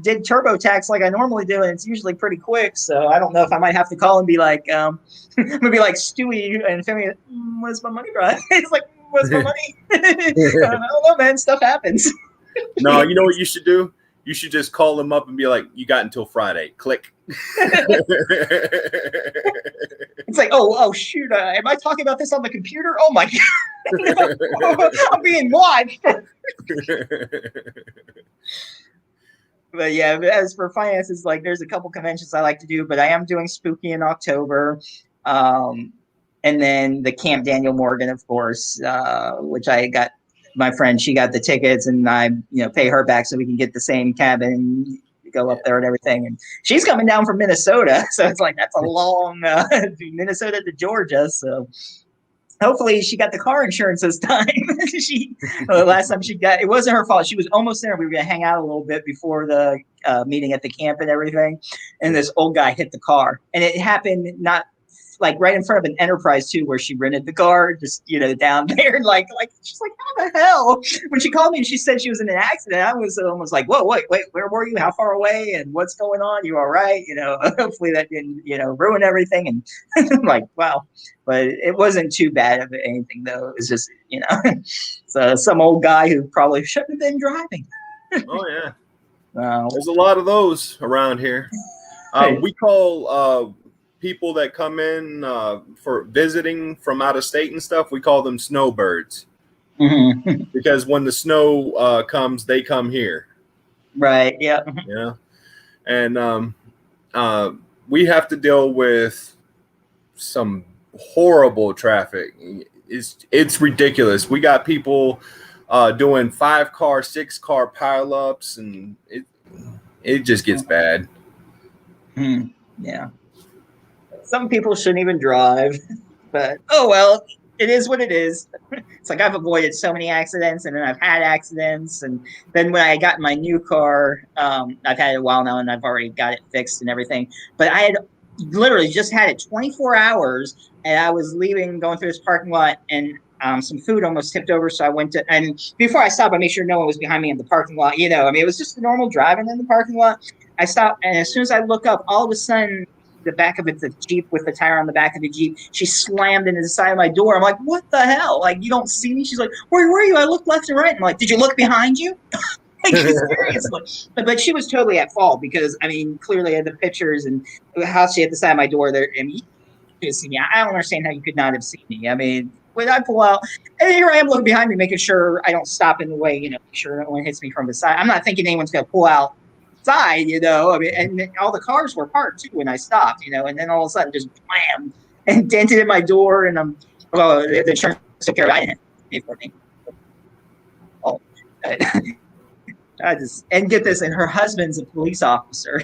did TurboTax like I normally do, and it's usually pretty quick. So I don't know if I might have to call and be like, I'm gonna be like Stewie and family. Where's my money, bro? It's like, where's my money? I don't know, man. Stuff happens. No, you know what you should do? You should just call them up and be like, "You got until Friday." Click. It's like, oh shoot! Am I talking about this on the computer? Oh my god! I'm being watched. But yeah, as for finances, like there's a couple conventions I like to do, but I am doing Spooky in October, and then the Camp Daniel Morgan, of course, which I got my friend. She got the tickets, and I pay her back so we can get the same cabin, go up there and everything. And she's coming down from Minnesota, so it's like that's a long Minnesota to Georgia. So hopefully she got the car insurance this time. Last time she got, it wasn't her fault. She was almost there. We were gonna hang out a little bit before the meeting at the camp and everything. And this old guy hit the car, and it happened not like right in front of an Enterprise too, where she rented the car, just down there. Like she's like, how the hell? When she called me and she said she was in an accident, I was almost like, whoa, wait, where were you? How far away? And what's going on? You all right? Hopefully that didn't ruin everything. And I'm like, wow. But it wasn't too bad of anything though. It was just so some old guy who probably shouldn't have been driving. Oh yeah, there's a lot of those around here. We call people that come in for visiting from out of state and stuff, we call them snowbirds. Mm-hmm. Because when the snow comes, they come here. Right. Yeah. Yeah. And we have to deal with some horrible traffic. It's ridiculous. We got people doing 5-car, 6-car pileups, and it just gets bad. Yeah. Some people shouldn't even drive, but oh well, it is what it is. It's like I've avoided so many accidents, and then I've had accidents, and then when I got my new car, I've had it a while now, and I've already got it fixed and everything. But I had literally just had it 24 hours, and I was leaving, going through this parking lot, and some food almost tipped over. So I went to, and before I stopped, I made sure no one was behind me in the parking lot. It was just normal driving in the parking lot. I stopped, and as soon as I look up, all of a sudden, the back of it's a Jeep with the tire on the back of the Jeep. She slammed into the side of my door. I'm like, what the hell? Like, you don't see me? She's like, where were you? I looked left and right. I'm like, did you look behind you? Like, seriously. But she was totally at fault because, clearly I had the pictures and how she hit the side of my door there. You could see me. I don't understand how you could not have seen me. When I pull out, and here I am looking behind me, making sure I don't stop in the way, make sure no one hits me from the side. I'm not thinking anyone's going to pull out side, and all the cars were parked too when I stopped, and then all of a sudden just blam and dented in my door, and the insurance took care of it. I didn't for me. Oh, and get this, and her husband's a police officer.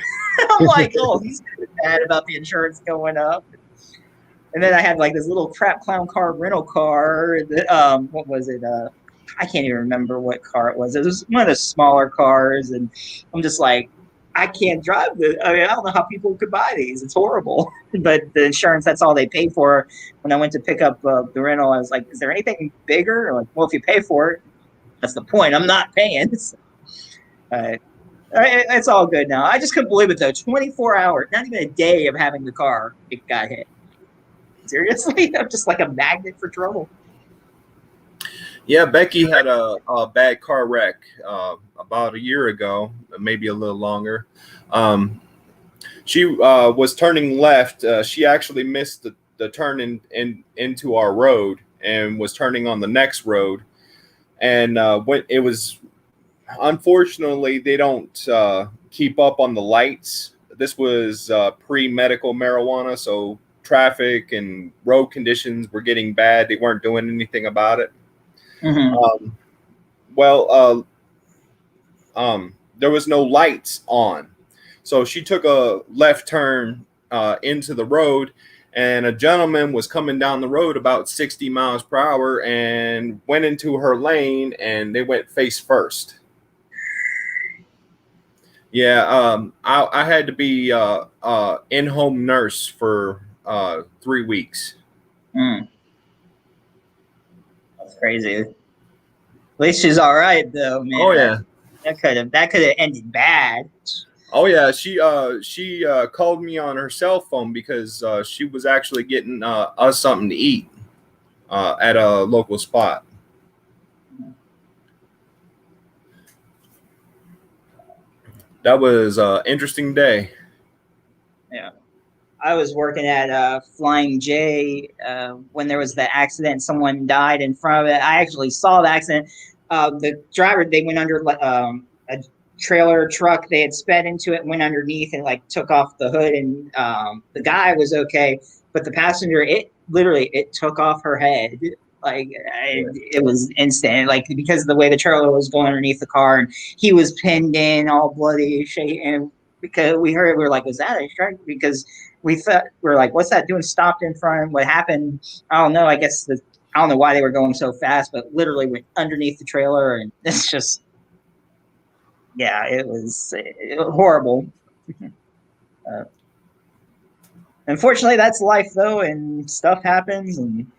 I'm like, oh, he's bad about the insurance going up. And then I had like this little crap clown car rental car. What was it? I can't even remember what car it was. It was one of the smaller cars, and I'm just like, I can't drive this. I don't know how people could buy these. It's horrible. But the insurance, that's all they paid for. When I went to pick up the rental, I was like, is there anything bigger? Like, well, if you pay for it, that's the point. I'm not paying. So, it's all good now. I just couldn't believe it, though. 24 hours, not even a day of having the car, it got hit. Seriously? I'm just like a magnet for trouble. Yeah, Becky had a bad car wreck about a year ago, maybe a little longer. She was turning left. She actually missed the turn into our road, and was turning on the next road. And when it was, unfortunately, they don't keep up on the lights. This was pre-medical marijuana, so traffic and road conditions were getting bad. They weren't doing anything about it. Mm-hmm. There was no lights on. So she took a left turn into the road, and a gentleman was coming down the road about 60 miles per hour and went into her lane, and they went face first. Yeah, I had to be in-home nurse for 3 weeks. That's crazy. At least she's all right, though, man. Oh yeah. That could have ended bad. Oh yeah, she called me on her cell phone because she was actually getting us something to eat at a local spot. That was an interesting day. Yeah, I was working at Flying J when there was the accident. Someone died in front of it. I actually saw the accident. The driver, they went under a trailer truck. They had sped into it, went underneath, and like took off the hood. And the guy was okay, but the passenger, it took off her head. Like it was instant, like because of the way the trailer was going underneath the car, and he was pinned in, all bloody, shaking. Because we heard, we were like, "Was that a strike?" Because we thought, we were like, "What's that doing?" Stopped in front. What happened? I don't know. I guess I don't know why they were going so fast, but literally went underneath the trailer, and it's just, yeah, it was horrible. Unfortunately, that's life, though, and stuff happens, and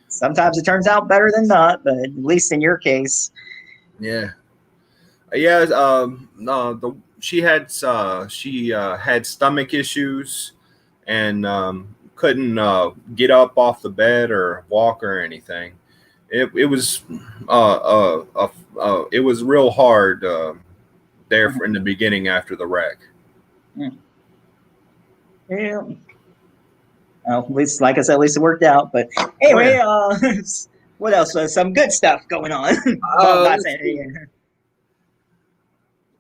sometimes it turns out better than not. But at least in your case, yeah. She had stomach issues and couldn't get up off the bed or walk or anything. It was real hard there in the beginning after the wreck. Yeah. Well, at least, like I said, at least it worked out. But anyway, what else? Some good stuff going on.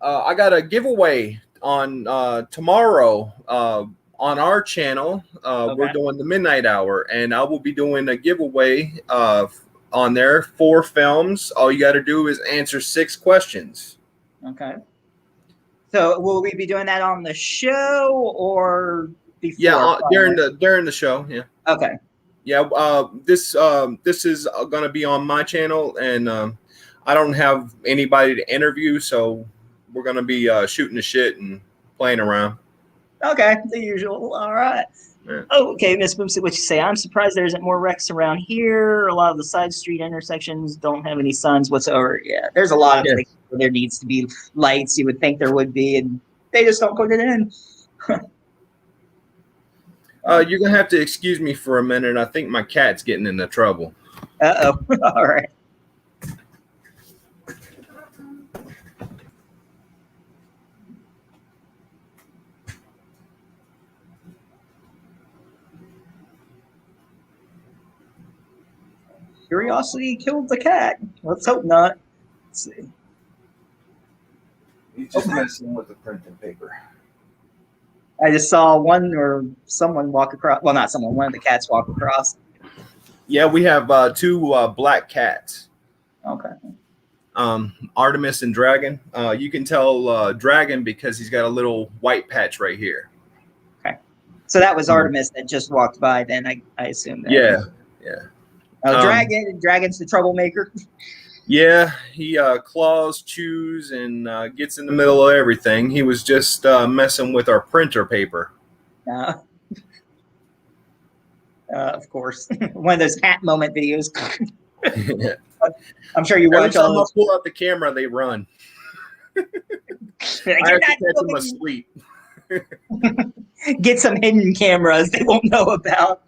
I got a giveaway on tomorrow on our channel. Okay. We're doing the Midnight Hour, and I will be doing a giveaway on there, 4 films. All you got to do is answer 6 questions. Okay. So will we be doing that on the show or before? Yeah, during the show. Yeah. Okay. Yeah. This is going to be on my channel, and I don't have anybody to interview, so we're going to be shooting the shit and playing around. Okay, the usual. All right. Yeah. Okay, Miss Boomsy, what you say? I'm surprised there isn't more wrecks around here. A lot of the side street intersections don't have any signs whatsoever. Yeah, there's a lot of places where there needs to be lights. You would think there would be, and they just don't put it in. You're going to have to excuse me for a minute. I think my cat's getting into trouble. Uh-oh. All right. Curiosity killed the cat. Let's hope not. Let's see. He's just messing with the printing paper. I just saw someone walk across. Well, not someone. One of the cats walk across. Yeah, we have 2 black cats. Okay. Artemis and Dragon. You can tell Dragon because he's got a little white patch right here. Okay. So that was Artemis that just walked by. Then I assume that. Yeah. Dragon's the troublemaker. Yeah, he claws, chews, and gets in the middle of everything. He was just messing with our printer paper. Of course. One of those cat moment videos. I'm sure you watch all those. I pull out the camera, they run. I have to catch them asleep. Get some hidden cameras they won't know about.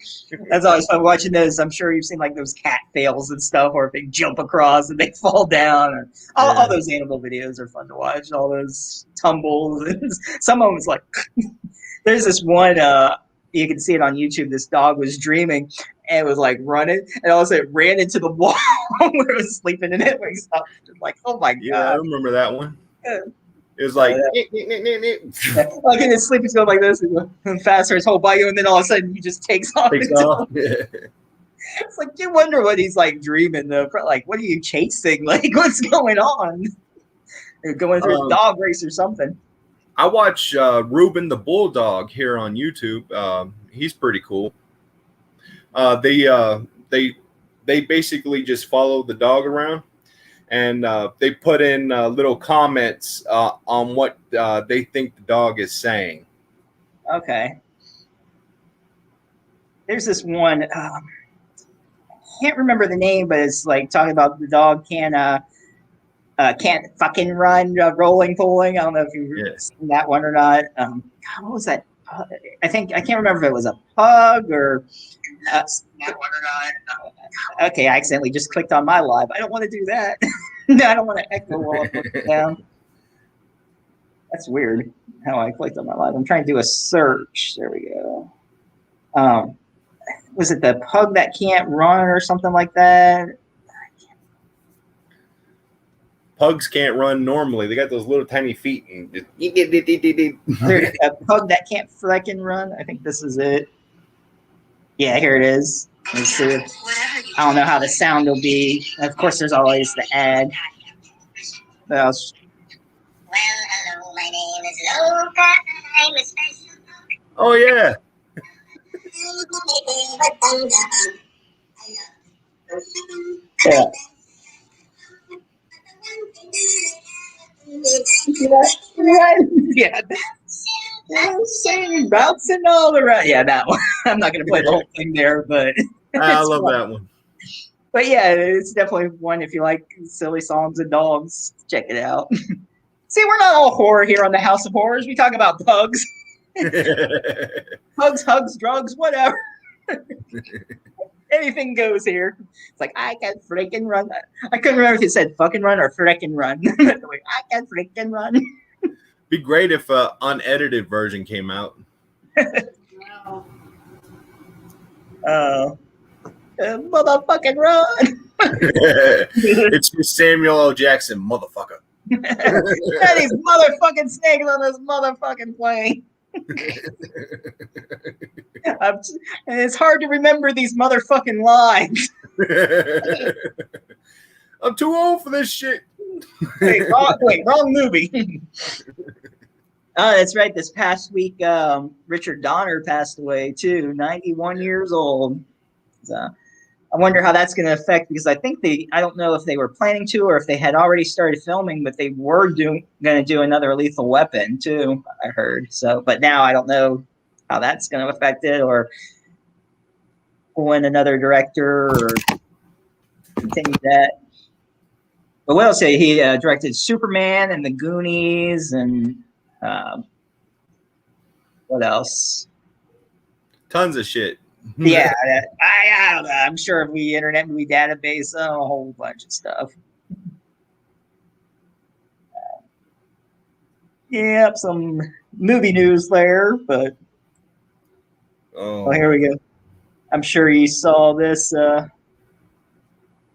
That's always fun watching those. I'm sure you've seen like those cat fails and stuff, or if they jump across and they fall down. Or all those animal videos are fun to watch. All those tumbles. And some of them is like, there's this one. you can see it on YouTube. This dog was dreaming and was like running, and all of a sudden it ran into the wall where it was sleeping in it. Like, oh my Yeah, I god! remember that one. Yeah. It was like, Like in his sleep, he's going like this and faster his whole body, and then all of a sudden he just takes off. takes off. Yeah. It's like you wonder what he's like dreaming though. Like, what are you chasing? Like, what's going on? You're going through a dog race or something. I watch Ruben the Bulldog here on YouTube. He's pretty cool. They basically just follow the dog around, and they put in little comments on what they think the dog is saying. Okay. There's this one. I can't remember the name, but it's like talking about the dog can't fucking run, rolling, pulling. I don't know if you've seen that one or not. God, what was that? I can't remember if it was a pug or that one or not. Okay, I accidentally just clicked on my live. I don't want to do that. I don't want to echo while I'm looking down. That's weird how I clicked on my live. I'm trying to do a search. There we go. Was it the pug that can't run or something like that? Pugs can't run normally. They got those little tiny feet. And just a pug that can't frickin' run. I think this is it. Yeah, here it is. Let's see. I don't know how the sound will be. Of course, there's always the ad. What else? Well, hello, my name is Loka. I'm a special dog. Oh yeah. Yeah. Yeah. Singing, bouncing all around. Yeah, that one. I'm not going to play the whole thing there, but I love that one. But yeah, it's definitely one if you like silly songs and dogs. Check it out. See, we're not all horror here on the House of Horrors. We talk about bugs. Hugs, hugs, drugs, whatever. Anything goes here. It's like, I can freaking run. I couldn't remember if it said fucking run or freaking run. Like, I can freaking run. Be great if an unedited version came out. Motherfucking run. It's your Samuel L. Jackson, motherfucker. That is motherfucking snakes on this motherfucking plane. And it's hard to remember these motherfucking lines. I'm too old for this shit. Wrong movie. That's right. This past week, Richard Donner passed away too, 91 years old. So, I wonder how that's going to affect, because I don't know if they were planning to or if they had already started filming, but they were going to do another Lethal Weapon too, I heard. So, but now I don't know how that's going to affect it, or when another director or continue that. But what else? He directed Superman and The Goonies, and what else? Tons of shit. Yeah, I don't know. I'm sure if we Internet Movie Database, a whole bunch of stuff. Yep, some movie news there, but oh, here we go. I'm sure you saw this.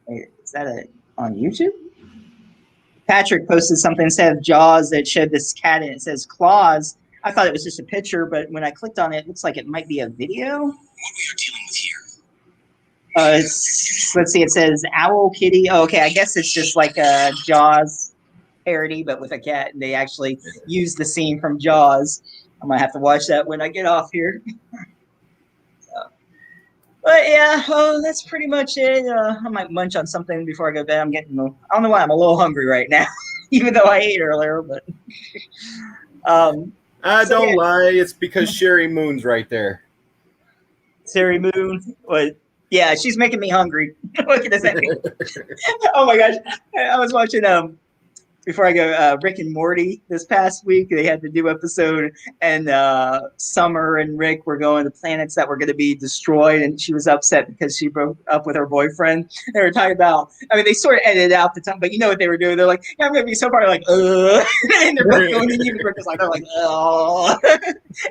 Wait, is that on YouTube? Patrick posted something instead of Jaws that showed this cat and it says Claws. I thought it was just a picture, but when I clicked on it, it looks like it might be a video. What we are dealing with here. Let's see. It says Owl Kitty. Oh, okay, I guess it's just like a Jaws parody, but with a cat. And they actually use the scene from Jaws. I might have to watch that when I get off here. But yeah, that's pretty much it. I might munch on something before I go to bed. I don't know why I'm a little hungry right now, even though I ate earlier. But don't lie. It's because Sherry Moon's right there. Sherry Moon. What? Yeah, she's making me hungry. Look at this. Oh my gosh, I was watching before I go, Rick and Morty this past week, they had the new episode, and Summer and Rick were going to planets that were going to be destroyed, and she was upset because she broke up with her boyfriend. They were talking about, I mean, they sort of edited out the time, but you know what they were doing? They're like, yeah, I'm going to be so far, like, and they're both going in, even Rick was like, they're like, oh,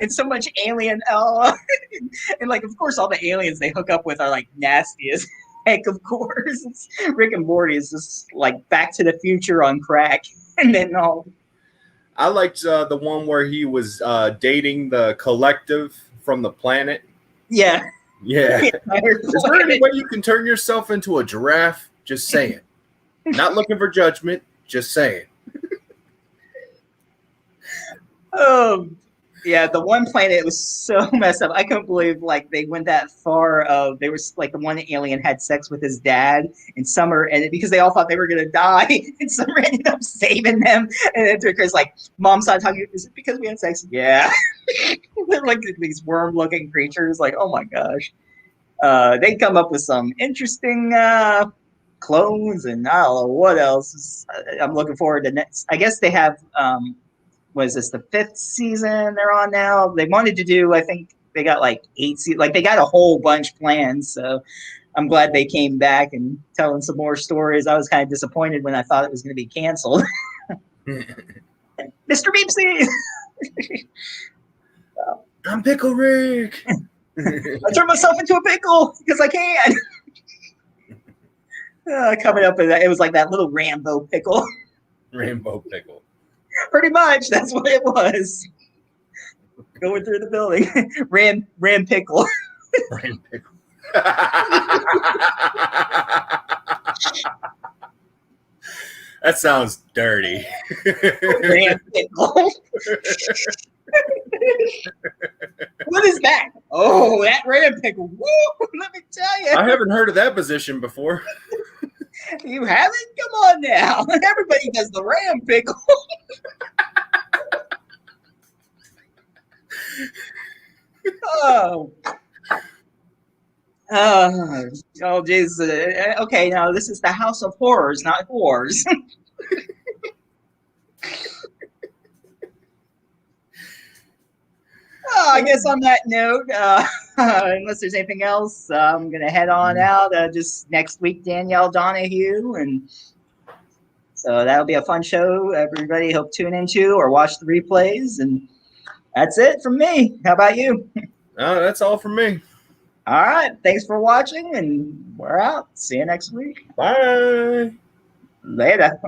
and so much alien, oh, and like, of course, all the aliens they hook up with are like nasty as heck, of course. It's, Rick and Morty is just like Back to the Future on crack. And then all. I liked the one where he was dating the collective from the planet. Yeah. Yeah. Is there any way you can turn yourself into a giraffe? Just saying. Not looking for judgment. Just saying. Yeah, the one planet was so messed up. I couldn't believe like they went that far. They was like the one alien had sex with his dad in Summer, and because they all thought they were gonna die, and Summer ended up saving them. And then Chris like, Mom started talking. Is it because we had sex? Yeah. They're like these worm-looking creatures. Like, oh my gosh. They come up with some interesting clones, and I don't know what else. I'm looking forward to next. I guess they have. Was this the 5th season they're on now? They wanted to do, I think they got like 8 seasons, like they got a whole bunch planned. So I'm glad they came back and telling some more stories. I was kind of disappointed when I thought it was going to be canceled. Mr. Beepsy! I'm Pickle Rick. I turned myself into a pickle because I can. Coming up with that, it was like that little Rambo pickle. Rainbow Pickle. Pretty much, that's what it was. Going through the building, Ram pickle. Ram Pickle. That sounds dirty. Ram pickle. What is that? Oh, that ram pickle. Woo! Let me tell you. I haven't heard of that position before. You haven't? Come on now. Everybody does the ram pickle. Oh. Oh, Jesus. Okay, now this is the House of Horrors, not Horrors. I guess on that note, unless there's anything else, I'm going to head on out. Just next week, Danielle Donahue. And so that'll be a fun show. Everybody hope tune into or watch the replays. And that's it from me. How about you? That's all from me. All right. Thanks for watching, and we're out. See you next week. Bye. Later.